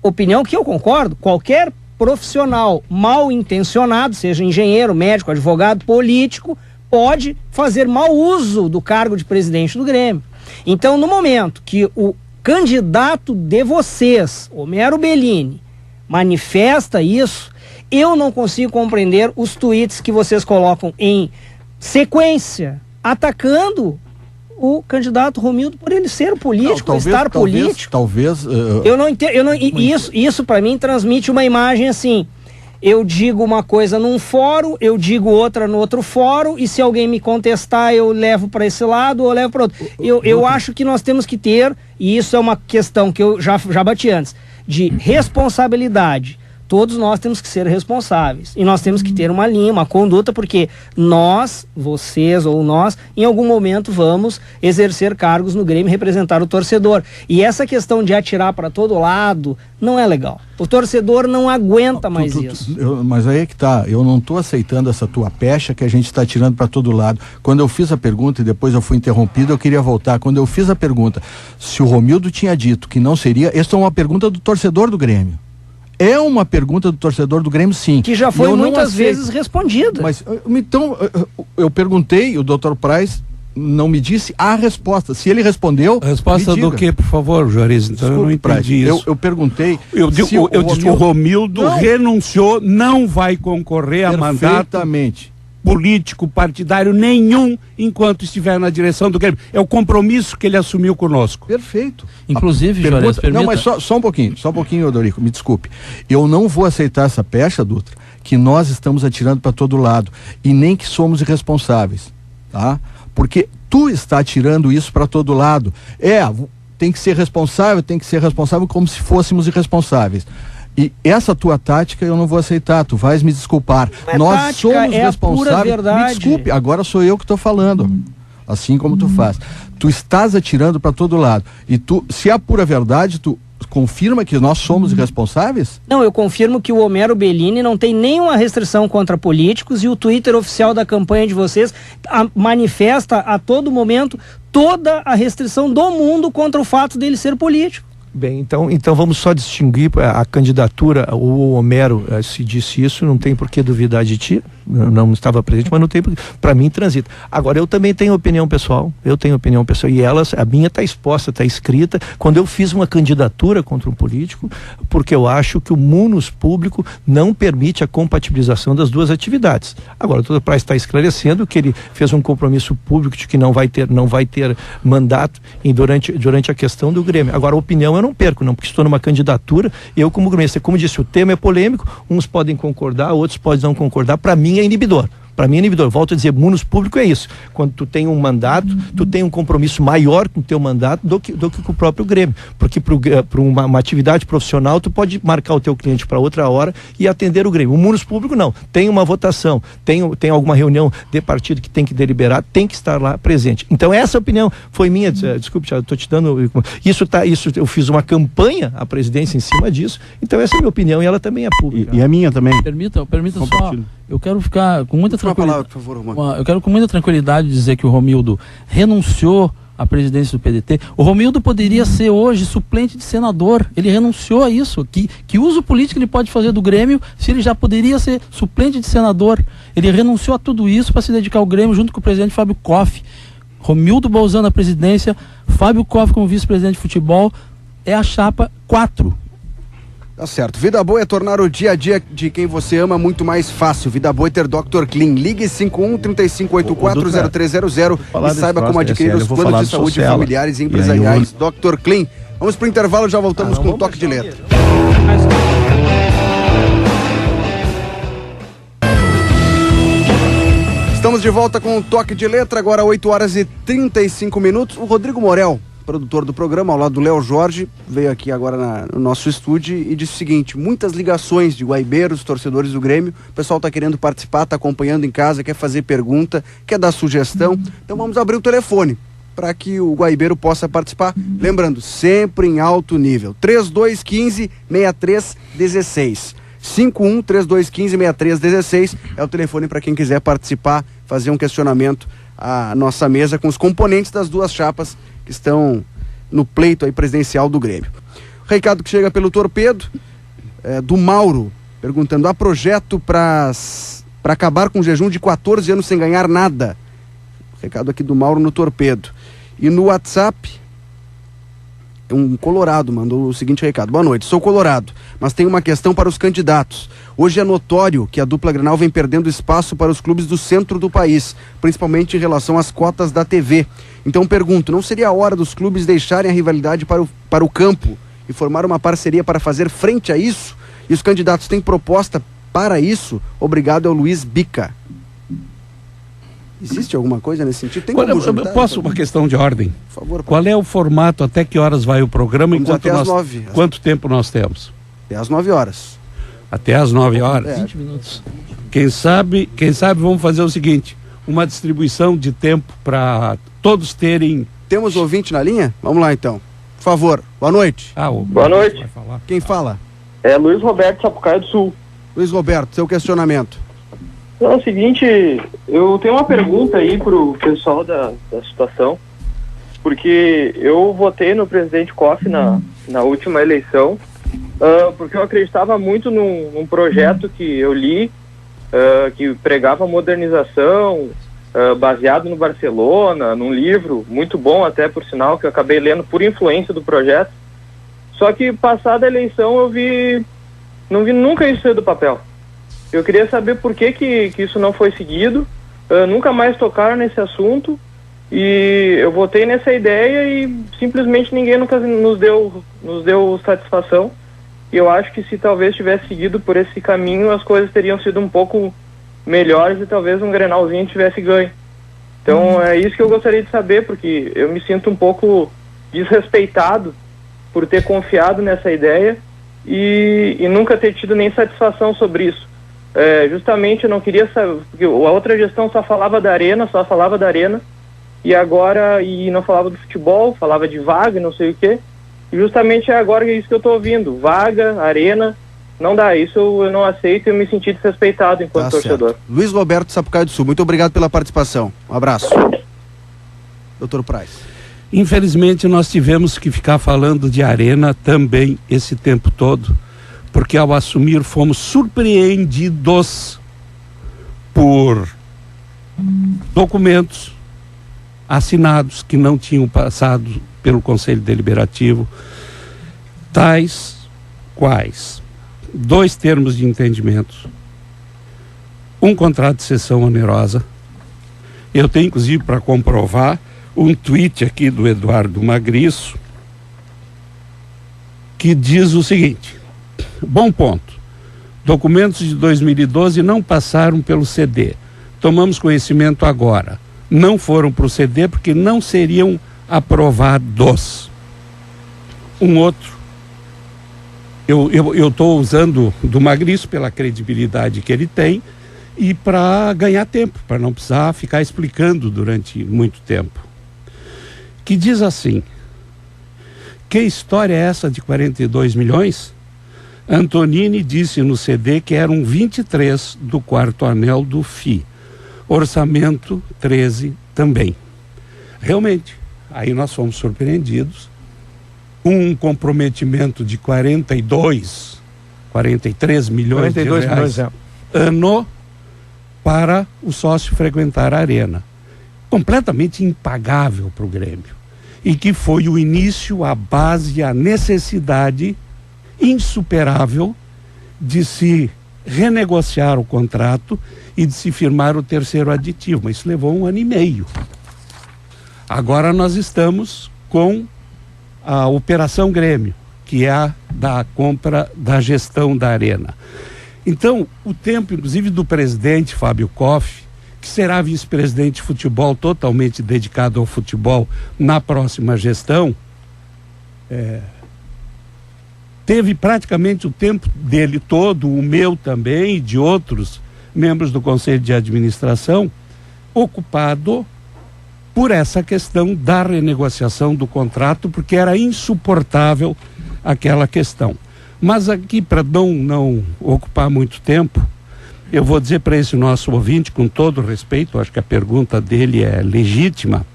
E: opinião que eu concordo, qualquer profissional mal intencionado, seja engenheiro, médico, advogado, político, pode fazer mau uso do cargo de presidente do Grêmio. Então, no momento que o candidato de vocês, Homero Bellini, manifesta isso, eu não consigo compreender os tweets que vocês colocam em sequência, atacando o candidato Romildo por ele ser político, político.
D: Talvez.
E: Eu não entendo. Isso para mim transmite uma imagem assim. Eu digo uma coisa num fórum, eu digo outra no outro fórum, e se alguém me contestar, eu levo para esse lado ou levo para outro. Eu acho que nós temos que ter, e isso é uma questão que eu já bati antes, de responsabilidade todos nós temos que ser responsáveis. E nós temos que ter uma linha, uma conduta, porque nós, vocês ou nós, em algum momento vamos exercer cargos no Grêmio e representar o torcedor. E essa questão de atirar para todo lado não é legal. O torcedor não aguenta mais isso.
D: Mas aí é que tá, eu não estou aceitando essa tua pecha que a gente está tirando para todo lado. Quando eu fiz a pergunta e depois eu fui interrompido, eu queria voltar. Quando eu fiz a pergunta, se o Romildo tinha dito que não seria, essa é uma pergunta do torcedor do Grêmio. É uma pergunta do torcedor do Grêmio, sim.
E: Que já foi muitas vezes respondida.
D: Mas, então, eu perguntei, o Dr. Praz não me disse a resposta. Se ele respondeu...
C: A resposta do que, por favor, Juarez? Então eu não entendi isso.
D: Eu perguntei...
C: Eu disse o Romildo renunciou, não vai concorrer a mandato político, partidário nenhum enquanto estiver na direção do Grêmio. É o compromisso que ele assumiu conosco.
D: Perfeito.
G: Inclusive, Juarez, permita...
D: Não, mas só um pouquinho, Odorico, me desculpe. Eu não vou aceitar essa pecha, Dutra, que nós estamos atirando para todo lado e nem que somos irresponsáveis, tá? Porque tu está tirando isso para todo lado. Tem que ser responsável como se fôssemos irresponsáveis. E essa tua tática eu não vou aceitar, tu vais me desculpar. Nós somos responsáveis. Me desculpe, agora sou eu que estou falando. Assim como tu faz. Tu estás atirando para todo lado. E tu, se é a pura verdade, tu confirma que nós somos irresponsáveis?
E: Não, eu confirmo que o Homero Bellini não tem nenhuma restrição contra políticos e o Twitter oficial da campanha de vocês manifesta a todo momento toda a restrição do mundo contra o fato dele ser político.
H: Bem, então vamos só distinguir a candidatura. O Homero se disse isso, não tem por que duvidar de ti, eu não estava presente, mas não tem por que, para mim transita. Agora, eu também tenho opinião pessoal, e a minha está exposta, está escrita, quando eu fiz uma candidatura contra um político, porque eu acho que o munus público não permite a compatibilização das duas atividades. Agora, o doutor Praz está esclarecendo que ele fez um compromisso público de que não vai ter mandato durante a questão do Grêmio. Agora, a opinião eu não perco, não, porque estou numa candidatura, eu como gremista, como disse, o tema é polêmico, uns podem concordar, outros podem não concordar, para mim é inibidor. Para mim é inibidor. Volto a dizer, munus público é isso. Quando tu tem um mandato, tu tem um compromisso maior com o teu mandato do que com o próprio Grêmio. Porque para uma atividade profissional, tu pode marcar o teu cliente para outra hora e atender o Grêmio. O munus público não. Tem uma votação, tem alguma reunião de partido que tem que deliberar, tem que estar lá presente. Então essa opinião foi minha. Desculpe, eu estou te dando... Isso eu fiz uma campanha à presidência em cima disso. Então essa é a minha opinião e ela também é pública.
F: E a minha também.
G: Permita só... Eu quero ficar com muita tranquilidade.
B: Por favor, Romano.
G: Eu quero com muita tranquilidade dizer que o Romildo renunciou à presidência do PDT. O Romildo poderia ser hoje suplente de senador. Ele renunciou a isso. Que uso político ele pode fazer do Grêmio se ele já poderia ser suplente de senador? Ele renunciou a tudo isso para se dedicar ao Grêmio junto com o presidente Fábio Koff. Romildo Bolzano na presidência, Fábio Koff como vice-presidente de futebol. É a chapa 4.
B: Tá certo. Vida boa é tornar o dia a dia de quem você ama muito mais fácil. Vida boa é ter Dr. Clean. Ligue 51-3584-0300 e saiba como adquirir os planos de saúde familiares e empresariais. Dr. Clean. Vamos pro intervalo, já voltamos com o toque de letra. Estamos de volta com o toque de letra, agora 8h35. O Rodrigo Morel, produtor do programa, ao lado do Léo Jorge, veio aqui agora no nosso estúdio e disse o seguinte: muitas ligações de guaibeiros, torcedores do Grêmio, o pessoal está querendo participar, está acompanhando em casa, quer fazer pergunta, quer dar sugestão, então vamos abrir o telefone para que o guaibeiro possa participar, lembrando, sempre em alto nível, 3215-6316, 51-3215-6316 é o telefone para quem quiser participar, fazer um questionamento à nossa mesa com os componentes das duas chapas que estão no pleito aí presidencial do Grêmio. O recado que chega pelo Torpedo, do Mauro, perguntando: há projeto para acabar com o jejum de 14 anos sem ganhar nada? Recado aqui do Mauro no Torpedo. E no WhatsApp, um colorado mandou o seguinte recado: boa noite, sou colorado, mas tenho uma questão para os candidatos. Hoje é notório que a dupla Grenal vem perdendo espaço para os clubes do centro do país, principalmente em relação às cotas da TV. Então pergunto, não seria a hora dos clubes deixarem a rivalidade para o campo e formar uma parceria para fazer frente a isso? E os candidatos têm proposta para isso? Obrigado, é o Luiz Bica. Existe alguma coisa nesse sentido? Tem como juntar?
C: Posso uma questão de ordem?
B: Por favor.
C: Qual é o formato, até que horas vai o programa?
B: Vamos até às 9.
C: Quanto tempo nós temos?
B: Até às 9 horas.
C: Até às 9 horas.
G: 20 minutos.
C: Quem sabe vamos fazer o seguinte, uma distribuição de tempo para todos terem...
B: Temos ouvinte na linha? Vamos lá então. Por favor, boa noite.
I: Boa noite.
B: Quem fala?
I: É Luiz Roberto, Sapucaia do Sul.
B: Luiz Roberto, seu questionamento.
I: É o seguinte, eu tenho uma pergunta aí pro pessoal da situação, porque eu votei no presidente Koff na última eleição, porque eu acreditava muito num projeto que eu li, que pregava modernização, baseado no Barcelona, num livro muito bom até, por sinal, que eu acabei lendo por influência do projeto. Só que passada a eleição não vi nunca isso sair do papel. Eu queria saber por que isso não foi seguido, nunca mais tocaram nesse assunto, e eu votei nessa ideia e simplesmente ninguém nunca nos deu satisfação. E eu acho que se talvez tivesse seguido por esse caminho, as coisas teriam sido um pouco melhores e talvez um Grenalzinho tivesse ganho. Então é isso que eu gostaria de saber, porque eu me sinto um pouco desrespeitado por ter confiado nessa ideia e nunca ter tido nem satisfação sobre isso. Justamente eu não queria saber, porque a outra gestão só falava da arena, e agora, e não falava do futebol, falava de vaga, não sei o quê, e justamente é agora isso que eu estou ouvindo, vaga, arena, não dá, isso eu não aceito e eu me senti desrespeitado enquanto torcedor.
B: Certo. Luiz Roberto, Sapucaia do Sul, muito obrigado pela participação, um abraço. Doutor Praz.
C: Infelizmente nós tivemos que ficar falando de arena também esse tempo todo, porque ao assumir fomos surpreendidos por documentos assinados que não tinham passado pelo Conselho Deliberativo, tais quais 2 termos de entendimento, um contrato de cessão onerosa. Eu tenho inclusive para comprovar um tweet aqui do Eduardo Magriço que diz o seguinte: bom ponto, documentos de 2012 não passaram pelo CD, tomamos conhecimento agora, não foram para o CD porque não seriam aprovados. Um outro, eu estou usando do Magriço pela credibilidade que ele tem e para ganhar tempo, para não precisar ficar explicando durante muito tempo, que diz assim: que história é essa de 42 milhões? Antonini disse no CD que eram 23 do 4º anel do FI. Orçamento 13 também. Realmente, aí nós fomos surpreendidos. Um comprometimento de 43 milhões de reais ano para o sócio frequentar a arena. Completamente impagável para o Grêmio. E que foi o início, a base, a necessidade insuperável de se renegociar o contrato e de se firmar o terceiro aditivo, mas isso levou 1 ano e meio. Agora nós estamos com a Operação Grêmio, que é a da compra da gestão da arena. Então, o tempo, inclusive, do presidente Fábio Koff, que será vice-presidente de futebol totalmente dedicado ao futebol na próxima gestão, teve praticamente o tempo dele todo, o meu também e de outros membros do Conselho de Administração, ocupado por essa questão da renegociação do contrato, porque era insuportável aquela questão. Mas aqui, para não ocupar muito tempo, eu vou dizer para esse nosso ouvinte, com todo respeito, acho que a pergunta dele é legítima,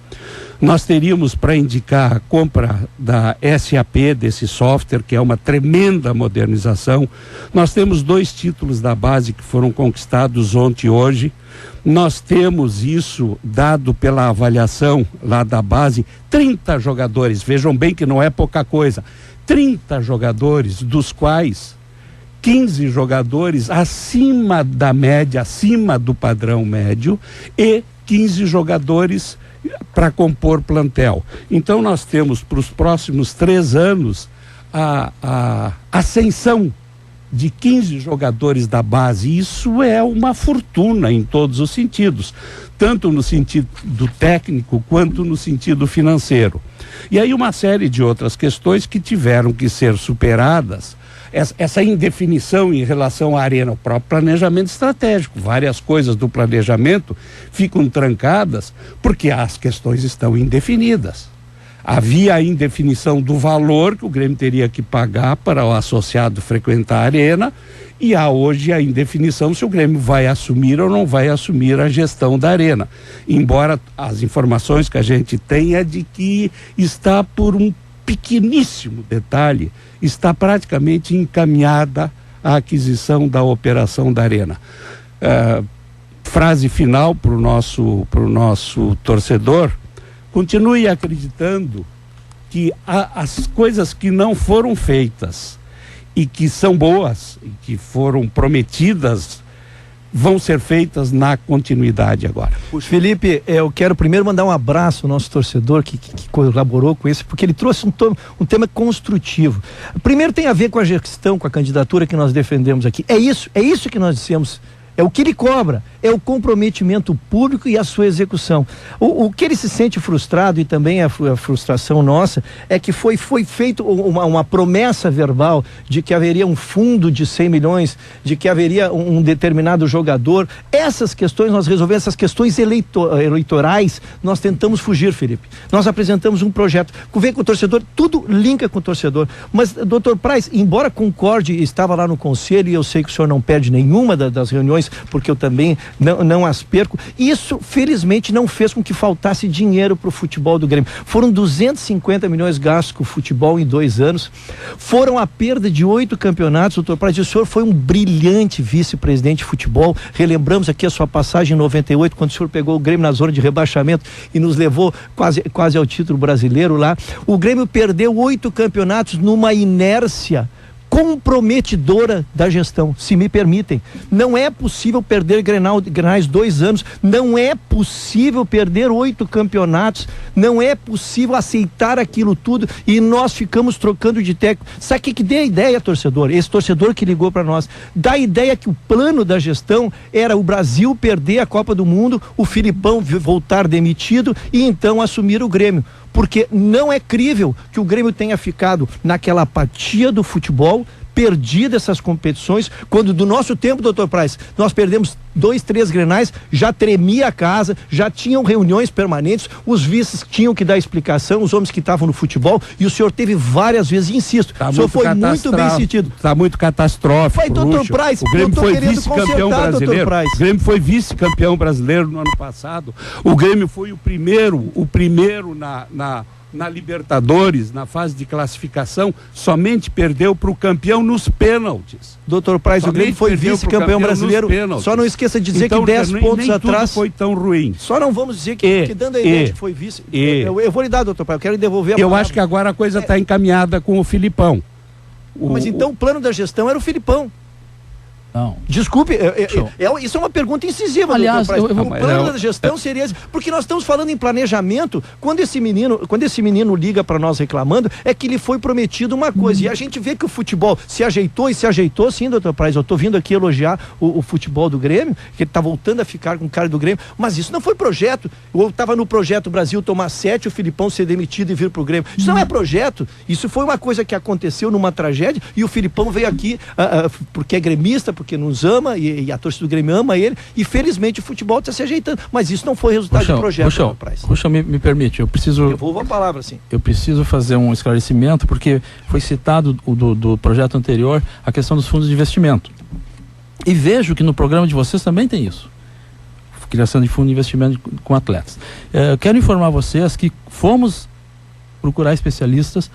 C: nós teríamos para indicar a compra da SAP, desse software, que é uma tremenda modernização. Nós temos 2 títulos da base que foram conquistados ontem e hoje. Nós temos isso dado pela avaliação lá da base, 30 jogadores, vejam bem que não é pouca coisa, 30 jogadores, dos quais 15 jogadores acima da média, acima do padrão médio, e 15 jogadores para compor plantel. Então nós temos para os próximos 3 anos a ascensão de 15 jogadores da base. Isso é uma fortuna em todos os sentidos, tanto no sentido técnico quanto no sentido financeiro. E aí uma série de outras questões que tiveram que ser superadas. essa indefinição em relação à arena, o próprio planejamento estratégico. Várias coisas do planejamento ficam trancadas porque as questões estão indefinidas. Havia a indefinição do valor que o Grêmio teria que pagar para o associado frequentar a arena, e há hoje a indefinição se o Grêmio vai assumir ou não vai assumir a gestão da arena. Embora as informações que a gente tem é de que está por um pequeníssimo detalhe, está praticamente encaminhada a aquisição da operação da arena. Frase final para o nosso torcedor: continue acreditando que as coisas que não foram feitas e que são boas e que foram prometidas vão ser feitas na continuidade agora.
H: Felipe, eu quero primeiro mandar um abraço ao nosso torcedor que colaborou com isso, porque ele trouxe um tema construtivo. Primeiro tem a ver com a gestão, com a candidatura que nós defendemos aqui. É isso que nós dissemos. É o que ele cobra, é o comprometimento público e a sua execução. O que ele se sente frustrado, e também a frustração nossa, é que foi feito uma promessa verbal de que haveria um fundo de 100 milhões, de que haveria um determinado jogador. Essas questões, nós resolvemos, essas questões eleitorais, nós tentamos fugir, Felipe. Nós apresentamos um projeto, vem com o torcedor, tudo linka com o torcedor. Mas, doutor Praz, embora concorde, estava lá no conselho, e eu sei que o senhor não perde nenhuma das reuniões, porque eu também não as perco. Isso, felizmente, não fez com que faltasse dinheiro para o futebol do Grêmio. Foram 250 milhões gastos com o futebol em 2 anos. Foram a perda de 8 campeonatos. Doutor Praz, o senhor foi um brilhante vice-presidente de futebol. Relembramos aqui a sua passagem em 98, quando o senhor pegou o Grêmio na zona de rebaixamento e nos levou quase ao título brasileiro lá. O Grêmio perdeu 8 campeonatos numa inércia comprometedora da gestão, se me permitem. Não é possível perder Grenais 2 anos, não é possível perder 8 campeonatos, não é possível aceitar aquilo tudo, e nós ficamos trocando de técnico. Sabe o que deu a ideia, torcedor? Esse torcedor que ligou para nós, dá a ideia que o plano da gestão era o Brasil perder a Copa do Mundo, o Filipão voltar demitido e então assumir o Grêmio. Porque não é crível que o Grêmio tenha ficado naquela apatia do futebol, perdido essas competições, quando do nosso tempo, doutor Praz, nós perdemos 2, 3 Grenais, já tremia a casa, já tinham reuniões permanentes, os vices tinham que dar explicação, os homens que estavam no futebol, e o senhor teve várias vezes, insisto, o senhor foi muito bem sentido.
C: Está muito catastrófico.
H: Vai, doutor Praz,
C: o Grêmio foi vice-campeão brasileiro. O Grêmio foi vice-campeão brasileiro no ano passado. O Grêmio foi o primeiro na Libertadores, na fase de classificação, somente perdeu para o campeão nos pênaltis.
H: Doutor Praz, o Grêmio foi vice-campeão brasileiro. Só não esqueça de dizer então, que 10 pontos atrás
C: foi tão ruim.
H: Só não vamos dizer que dando a ideia de que foi vice. Eu vou lhe dar, doutor Praz, eu quero devolver a palavra.
C: Eu acho que agora a coisa está encaminhada com o Filipão.
H: Mas então o plano da gestão era o Filipão.
G: Não.
H: Desculpe, isso é uma pergunta incisiva.
G: Aliás,
H: o plano da gestão seria esse, porque nós estamos falando em planejamento. Quando esse menino liga para nós reclamando, é que lhe foi prometido uma coisa, e a gente vê que o futebol se ajeitou sim, doutor Praz. Eu estou vindo aqui elogiar o futebol do Grêmio, que ele está voltando a ficar com o cara do Grêmio, mas isso não foi projeto. Eu estava no projeto Brasil tomar 7, o Filipão ser demitido e vir pro Grêmio. Isso não é projeto, isso foi uma coisa que aconteceu numa tragédia, e o Filipão veio aqui porque é gremista, porque nos ama, e a torcida do Grêmio ama ele, e felizmente o futebol está se ajeitando, mas isso não foi resultado de projeto.
G: Puxa, me permite, eu preciso...
H: Devolvo a palavra, sim.
G: Eu preciso fazer um esclarecimento, porque foi citado do projeto anterior a questão dos fundos de investimento. E vejo que no programa de vocês também tem isso. Criação de fundo de investimento com atletas. Eu quero informar vocês que fomos procurar especialistas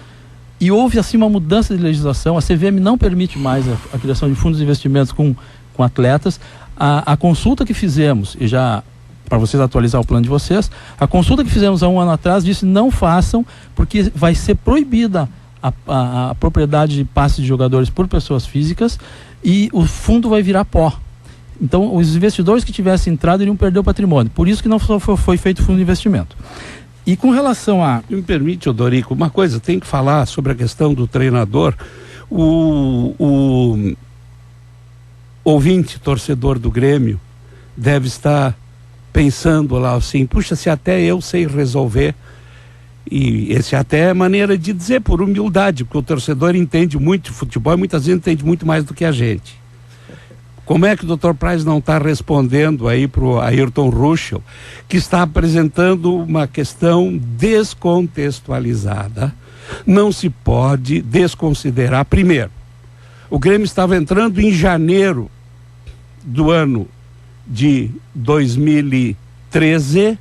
G: e houve assim uma mudança de legislação. A CVM não permite mais a criação de fundos de investimentos com atletas. A consulta que fizemos, e já para vocês atualizar o plano de vocês, a consulta que fizemos há 1 ano atrás disse não façam, porque vai ser proibida a propriedade de passe de jogadores por pessoas físicas e o fundo vai virar pó. Então os investidores que tivessem entrado iriam perder o patrimônio. Por isso que não foi feito fundo de investimento. E com relação a...
C: Me permite, Odorico, uma coisa, tem que falar sobre a questão do treinador. O ouvinte, torcedor do Grêmio, deve estar pensando lá assim, puxa, se até eu sei resolver, E esse até é maneira de dizer, por humildade, porque o torcedor entende muito de futebol e muitas vezes entende muito mais do que a gente. Como é que o Dr. Praz não está respondendo aí para o Ayrton Ruschel, que está apresentando uma questão descontextualizada? Não se pode desconsiderar. Primeiro, o Grêmio estava entrando em janeiro do ano de 2013,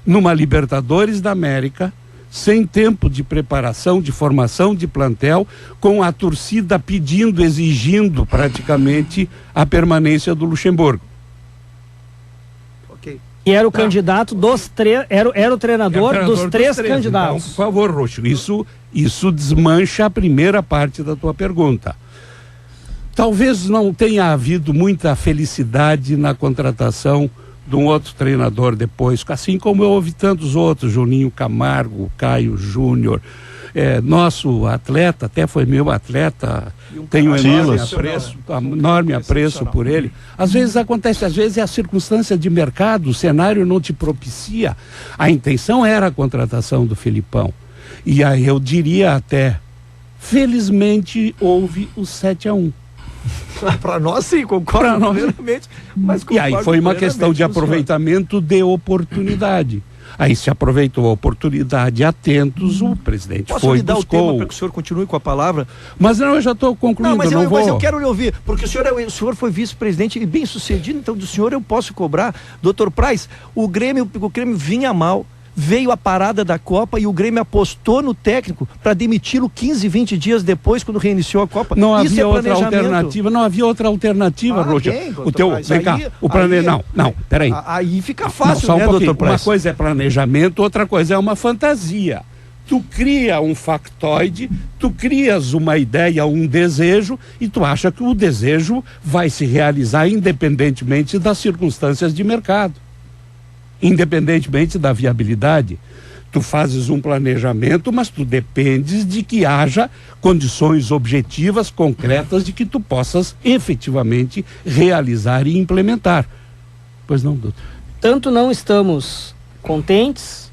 C: numa Libertadores da América, sem tempo de preparação, de formação de plantel, com a torcida pedindo, exigindo praticamente a permanência do Luxemburgo.
E: E era o candidato dos três, era o treinador dos três candidatos.
C: Então, por favor, Roxo, isso desmancha a primeira parte da tua pergunta. Talvez não tenha havido muita felicidade na contratação de um outro treinador depois, assim como houve tantos outros, Juninho Camargo, Caio Júnior, nosso atleta, até foi meu atleta, tenho um enorme apreço por ele. Às vezes acontece, às vezes é a circunstância de mercado, o cenário não te propicia. A intenção era a contratação do Felipão. E aí eu diria até, felizmente houve o 7-1.
H: Para nós sim, concordo plenamente.
C: E aí foi uma questão de aproveitamento de oportunidade. Aí se aproveitou a oportunidade, atentos, o presidente
H: Posso
C: foi,
H: lhe dar
C: buscou...
H: o tema para que o senhor continue com a palavra?
C: Mas não, eu já estou concluindo,
H: mas
C: não vou...
H: Mas eu quero lhe ouvir, porque o senhor foi vice-presidente e bem sucedido, então do senhor eu posso cobrar. Dr. Praz, o Grêmio vinha mal, veio a parada da Copa e o Grêmio apostou no técnico para demiti-lo 15, 20 dias depois, quando reiniciou a Copa.
C: Não havia outra alternativa, Roger. Peraí.
H: Aí fica fácil,
C: não,
H: né, doutor Praz?
C: Uma coisa é planejamento, outra coisa é uma fantasia. Tu cria um factoide, tu crias uma ideia, um desejo, e tu acha que o desejo vai se realizar independentemente das circunstâncias de mercado. Independentemente da viabilidade. Tu fazes um planejamento, mas tu dependes de que haja condições objetivas, concretas, de que tu possas efetivamente realizar e implementar. Pois não, doutor?
E: Tanto não estamos contentes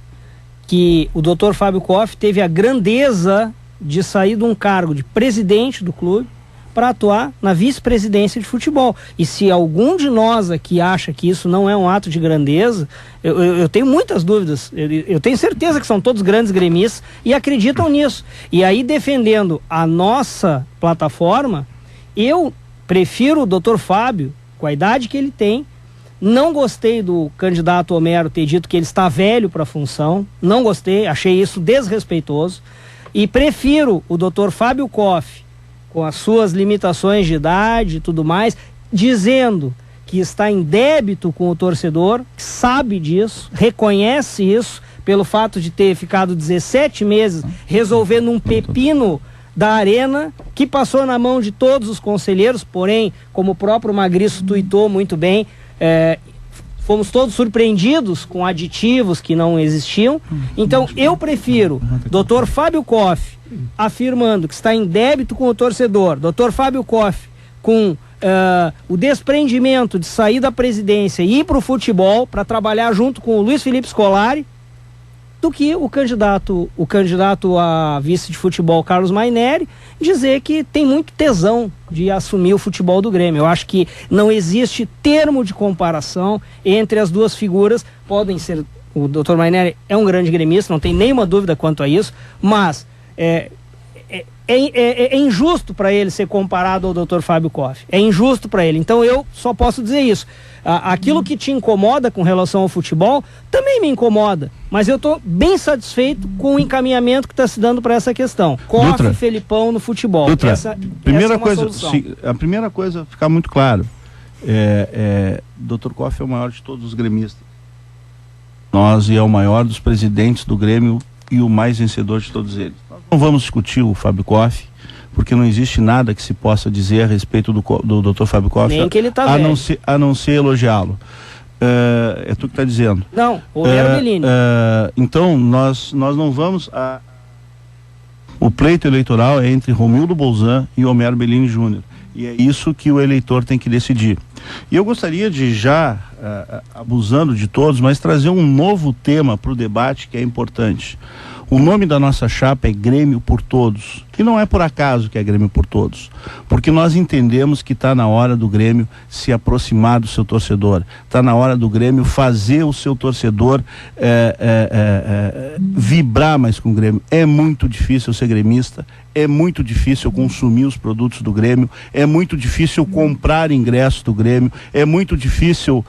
E: que o doutor Fábio Koff teve a grandeza de sair de um cargo de presidente do clube para atuar na vice-presidência de futebol. E se algum de nós aqui acha que isso não é um ato de grandeza, eu tenho muitas dúvidas. Eu tenho certeza que são todos grandes gremistas e acreditam nisso. E aí, defendendo a nossa plataforma, eu prefiro o doutor Fábio, com a idade que ele tem. Não gostei do candidato Homero ter dito que ele está velho para a função. Não gostei, achei isso desrespeitoso. E prefiro o doutor Fábio Koff, com as suas limitações de idade e tudo mais, dizendo que está em débito com o torcedor, sabe disso, reconhece isso, pelo fato de ter ficado 17 meses resolvendo um pepino da Arena, que passou na mão de todos os conselheiros, porém, como o próprio Magriço tuitou muito bem, fomos todos surpreendidos com aditivos que não existiam. Então, eu prefiro Dr. Fábio Koff afirmando que está em débito com o torcedor, Dr. Fábio Koff com o desprendimento de sair da presidência e ir para o futebol para trabalhar junto com o Luiz Felipe Scolari, do que o candidato a vice de futebol, Carlos Maineri, dizer que tem muito tesão de assumir o futebol do Grêmio. Eu acho que não existe termo de comparação entre as duas figuras. Podem ser, o Dr. Maineri é um grande gremista, não tem nenhuma dúvida quanto a isso, mas é injusto para ele ser comparado ao Dr. Fábio Koff. É injusto para ele. Então eu só posso dizer isso. Aquilo que te incomoda com relação ao futebol também me incomoda, mas eu estou bem satisfeito com o encaminhamento que está se dando para essa questão. Koff e Felipão no futebol.
F: A primeira coisa, ficar muito claro, Dr. Koff é o maior de todos os gremistas. E é o maior dos presidentes do Grêmio e o mais vencedor de todos eles. Nós não vamos discutir o Fábio Koff, porque não existe nada que se possa dizer a respeito do Dr. Fábio Koff,
E: nem que ele tá
F: a não ser elogiá-lo. É tu que está dizendo.
E: Não, o Homero Bellini.
F: Então, nós não vamos... O pleito eleitoral é entre Romildo Bolzan e Homero Bellini Júnior. E é isso que o eleitor tem que decidir. E eu gostaria de já, abusando de todos, mas trazer um novo tema para o debate que é importante. O nome da nossa chapa é Grêmio por Todos. E não é por acaso que é Grêmio por Todos. Porque nós entendemos que está na hora do Grêmio se aproximar do seu torcedor. Está na hora do Grêmio fazer o seu torcedor vibrar mais com o Grêmio. É muito difícil ser gremista. É muito difícil consumir os produtos do Grêmio. É muito difícil comprar ingressos do Grêmio. É muito difícil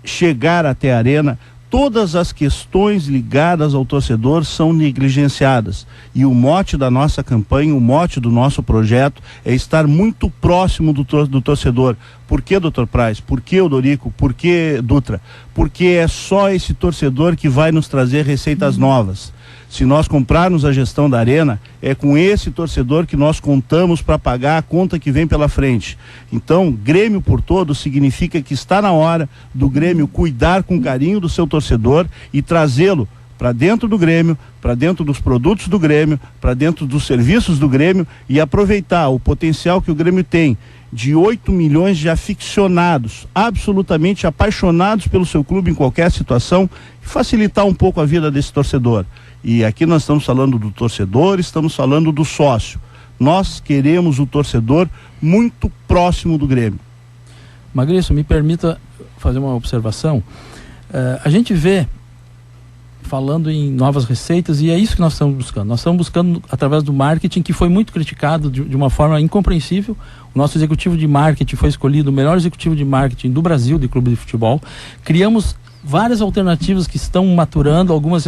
F: chegar até a arena. Todas as questões ligadas ao torcedor são negligenciadas. E o mote da nossa campanha, o mote do nosso projeto é estar muito próximo do torcedor. Por que, doutor Praz? Por que, Odorico? Por que, Dutra? Porque é só esse torcedor que vai nos trazer receitas novas. Se nós comprarmos a gestão da Arena, é com esse torcedor que nós contamos para pagar a conta que vem pela frente. Então, Grêmio por Todos significa que está na hora do Grêmio cuidar com carinho do seu torcedor e trazê-lo para dentro do Grêmio, para dentro dos produtos do Grêmio, para dentro dos serviços do Grêmio e aproveitar o potencial que o Grêmio tem de 8 milhões de aficionados, absolutamente apaixonados pelo seu clube em qualquer situação, e facilitar um pouco a vida desse torcedor. E aqui nós estamos falando do torcedor, estamos falando do sócio. Nós queremos o torcedor muito próximo do Grêmio.
G: Magrício, me permita fazer uma observação. A gente vê falando em novas receitas e é isso que nós estamos buscando. Nós estamos buscando através do marketing, que foi muito criticado de uma forma incompreensível. O nosso executivo de marketing foi escolhido o melhor executivo de marketing do Brasil de clube de futebol. Criamos várias alternativas que estão maturando, algumas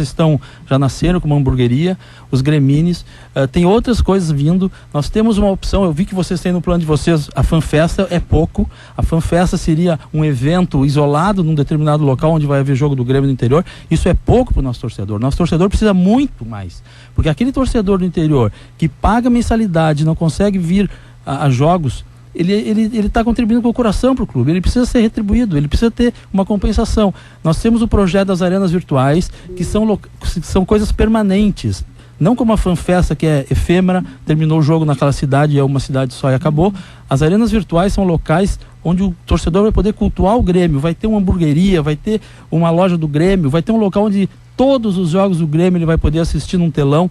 G: já nasceram, como a hamburgueria, os gremines, tem outras coisas vindo. Nós temos uma opção, eu vi que vocês têm no plano de vocês, a FanFesta é pouco, a FanFesta seria um evento isolado num determinado local onde vai haver jogo do Grêmio no interior. Isso é pouco para o nosso torcedor precisa muito mais, porque aquele torcedor do interior que paga mensalidade, não consegue vir a jogos, ele está contribuindo com o coração para o clube, ele precisa ser retribuído, ele precisa ter uma compensação. Nós temos o projeto das arenas virtuais, que são coisas permanentes, não como a FanFesta, que é efêmera, terminou o jogo naquela cidade, é uma cidade só e acabou. As arenas virtuais são locais onde o torcedor vai poder cultuar o Grêmio, vai ter uma hamburgueria, vai ter uma loja do Grêmio, vai ter um local onde todos os jogos do Grêmio ele vai poder assistir num telão,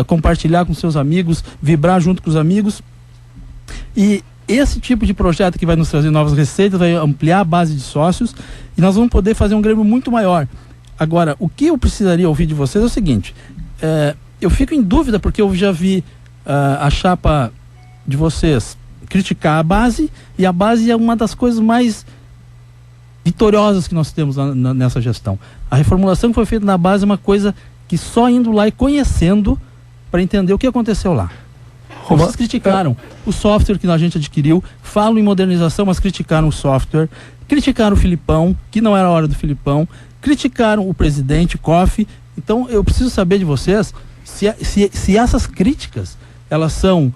G: compartilhar com seus amigos, vibrar junto com os amigos. E esse tipo de projeto que vai nos trazer novas receitas, vai ampliar a base de sócios e nós vamos poder fazer um Grêmio muito maior. Agora, o que eu precisaria ouvir de vocês é o seguinte, eu fico em dúvida porque eu já vi a chapa de vocês criticar a base, e a base é uma das coisas mais vitoriosas que nós temos nessa gestão. A reformulação que foi feita na base é uma coisa que só indo lá e conhecendo para entender o que aconteceu lá. Vocês criticaram o software que a gente adquiriu, falam em modernização, mas criticaram o software, criticaram o Filipão, que não era a hora do Filipão, criticaram o presidente, Kofi. Então eu preciso saber de vocês se essas críticas, elas são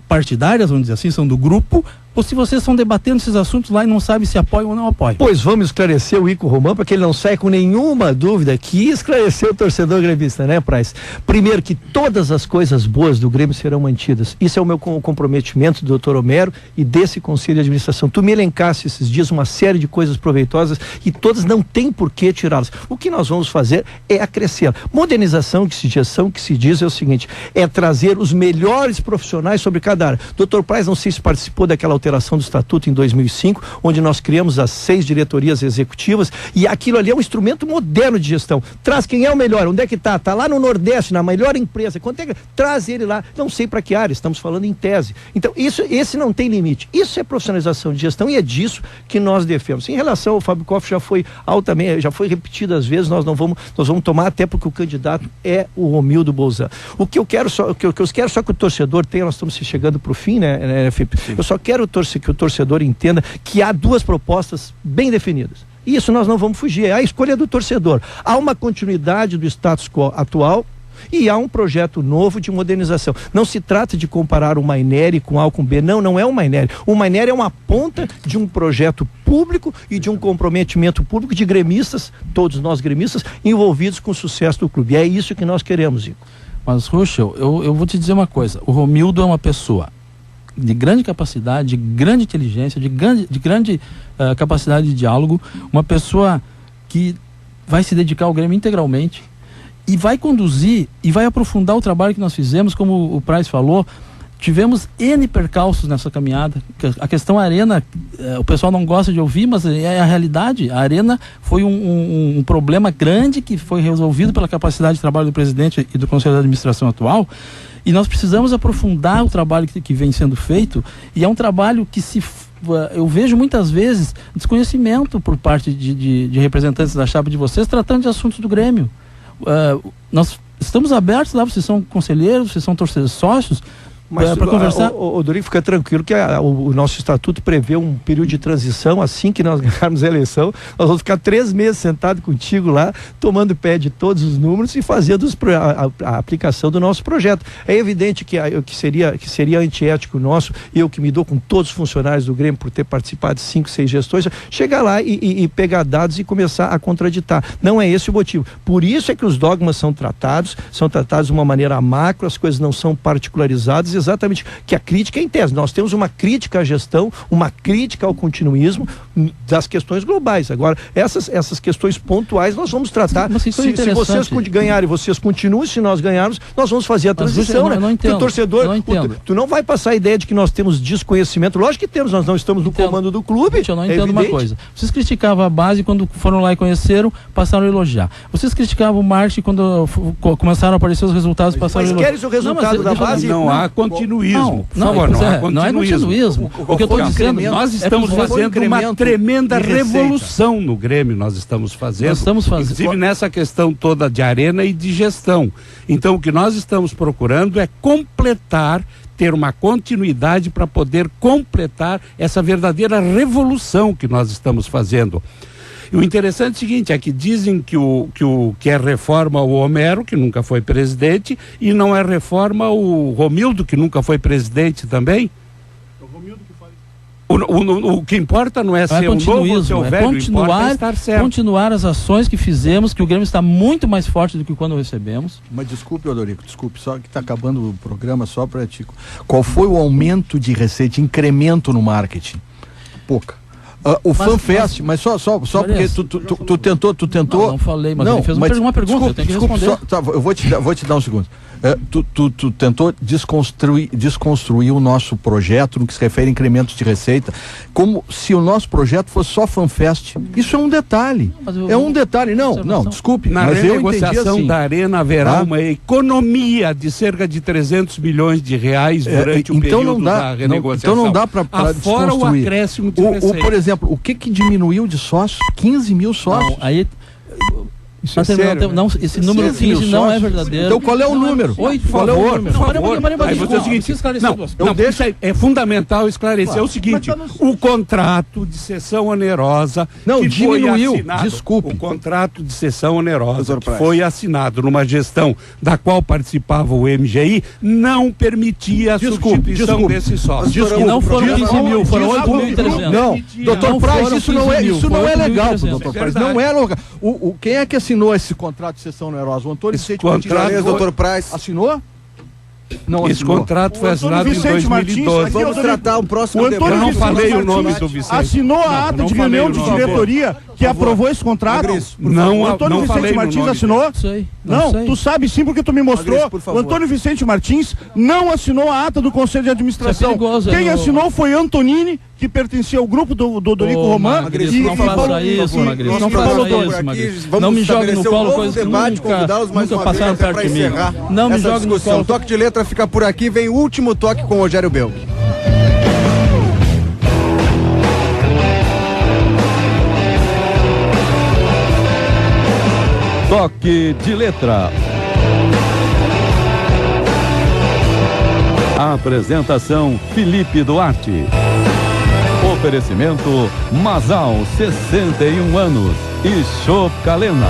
G: partidárias, vamos dizer assim, são do grupo, ou se vocês estão debatendo esses assuntos lá e não sabem se apoiam ou não apoiam.
H: Pois vamos esclarecer o Ico Romão para que ele não saia com nenhuma dúvida aqui, esclarecer o torcedor gremista, né, Praz? Primeiro, que todas as coisas boas do Grêmio serão mantidas. Isso é o meu comprometimento do Dr. Homero e desse Conselho de Administração. Tu me elencaste esses dias uma série de coisas proveitosas e todas não tem por que tirá-las. O que nós vamos fazer é acrescer. Modernização, gestão que se diz é o seguinte, é trazer os melhores profissionais sobre cada área. Dr. Praz, não sei se participou daquela alteração do estatuto em 2005, onde nós criamos as 6 diretorias executivas, e aquilo ali é um instrumento moderno de gestão. Traz quem é o melhor, onde é que está? Está lá no Nordeste, na melhor empresa. Quanto é que... Traz ele lá, não sei para que área, estamos falando em tese. Então, esse não tem limite. Isso é profissionalização de gestão e é disso que nós defendemos. Em relação ao Fábio Koff, já foi repetido às vezes, nós vamos tomar, até porque o candidato é o Romildo Bolzan. O que eu quero só que o torcedor tenha, nós estamos chegando para o fim, né, Felipe? Eu só quero que o torcedor entenda que há 2 propostas bem definidas. Isso nós não vamos fugir, é a escolha do torcedor. Há uma continuidade do status quo atual e há um projeto novo de modernização. Não se trata de comparar o Maineri com A ou com B, não é o Maineri. O Maineri é uma ponta de um projeto público e de um comprometimento público de gremistas, todos nós gremistas, envolvidos com o sucesso do clube. E é isso que nós queremos, Zico.
G: Mas, Ruschel, eu vou te dizer uma coisa, o Romildo é uma pessoa de grande capacidade, de grande inteligência, de grande capacidade de diálogo, uma pessoa que vai se dedicar ao Grêmio integralmente e vai conduzir e vai aprofundar o trabalho que nós fizemos, como o Praz falou. Tivemos N percalços nessa caminhada. A questão Arena, o pessoal não gosta de ouvir, mas é a realidade. A Arena foi um problema grande que foi resolvido pela capacidade de trabalho do presidente e do Conselho de Administração atual. E nós precisamos aprofundar o trabalho que vem sendo feito. E é um trabalho que eu vejo muitas vezes desconhecimento por parte de representantes da chapa de vocês tratando de assuntos do Grêmio. Nós estamos abertos lá, vocês são conselheiros, vocês são torcedores, sócios,
H: mas
G: para conversar.
H: O Dorico, fica tranquilo que o nosso estatuto prevê um período de transição. Assim que nós ganharmos a eleição, nós vamos ficar 3 meses sentados contigo lá, tomando pé de todos os números e fazendo a aplicação do nosso projeto. É evidente que seria antiético nosso, eu que me dou com todos os funcionários do Grêmio por ter participado de 5, 6 gestões, chegar lá e pegar dados e começar a contraditar. Não é esse o motivo. Por isso é que os dogmas são tratados de uma maneira macro, as coisas não são particularizadas, exatamente, que a crítica é em tese. Nós temos uma crítica à gestão, uma crítica ao continuismo das questões globais. Agora, essas questões pontuais nós vamos tratar. Se vocês ganharem, vocês continuam, se nós ganharmos, nós vamos fazer a transição, né?
G: Não entendo,
H: o torcedor, tu não vai passar a ideia de que nós temos desconhecimento. Lógico que temos, nós não estamos no comando do clube.
G: Eu não entendo uma coisa. Vocês criticavam a base quando foram lá e conheceram, passaram a elogiar. Vocês criticavam o marketing quando começaram a aparecer os resultados, passaram a elogiar.
H: Mas queres o resultado da base?
C: Não há continuismo.
G: Não é continuismo. O que eu estou dizendo,
C: nós estamos fazendo uma tremenda revolução no Grêmio. Nós estamos fazendo, inclusive nessa questão toda de Arena e de gestão. Então, o que nós estamos procurando é ter uma continuidade para poder completar essa verdadeira revolução que nós estamos fazendo. E o interessante é o seguinte, é que dizem que é reforma o Homero, que nunca foi presidente, e não é reforma o Romildo, que nunca foi presidente também. O que importa não é ser um novo ou ser o velho, importa estar certo.
G: Continuar as ações que fizemos, que o Grêmio está muito mais forte do que quando recebemos.
D: Mas desculpe, Odorico, só que está acabando o programa, só para ti. Qual foi o aumento de receita, incremento no marketing? Pouca. O FanFest, mas só porque tu tentou.
G: Não falei, mas ele fez uma pergunta, eu tenho que responder.
D: Eu vou te dar um segundo. Tu tentou desconstruir o nosso projeto no que se refere a incrementos de receita, como se o nosso projeto fosse só FanFest. Isso é um detalhe. Não, desculpe.
C: Na renegociação
D: assim,
C: da Arena haverá uma economia de cerca de 300 milhões de reais durante o período da renegociação.
D: Então não dá para
C: fora o acréscimo de receita.
D: Por exemplo, o que diminuiu de sócios? 15 mil sócios.
G: Não, aí...
D: Isso é sério,
G: não, esse número 15 não é verdadeiro.
D: Então qual é o número?
G: Por favor.
C: Isso é fundamental esclarecer o seguinte, o contrato de cessão onerosa que
D: diminuiu,
C: foi assinado,
D: desculpe.
C: O contrato de cessão onerosa que foi assinado numa gestão da qual participava o MGI não permitia a substituição desses sócios.
G: E não foram 15 mil, foram 8.300.
D: Não, doutor Praz, isso não é legal, doutor Praz, não é legal. Quem é que assinou esse contrato de cessão onerosa? O Antônio Vicente Martins,
B: doutor Praz,
D: assinou? Não
C: esse
D: assinou.
C: Contrato foi assinado em 2012.
B: Vamos tratar o próximo
C: debate. Eu não falei o nome do Vicente.
J: Assinou a ata de reunião de diretoria que aprovou esse contrato?
C: Não,
J: o Antônio Vicente Martins assinou? Não, tu sabe sim porque tu me mostrou. O Antônio Vicente Martins não assinou a ata do Conselho de Administração. Quem assinou foi Antonini, que pertencia ao grupo do Dorico Román.
G: Não faça isso, Magris. Não faça isso, Magris. Não me jogue no colo coisa que nunca passaram perto de mim. Não me jogue no colo.
B: O toque de letra fica por aqui, vem o último toque com o Rogério Belk.
A: Toque de letra. Apresentação Felipe Duarte. Oferecimento Masal, 61 anos e Chopp Calena.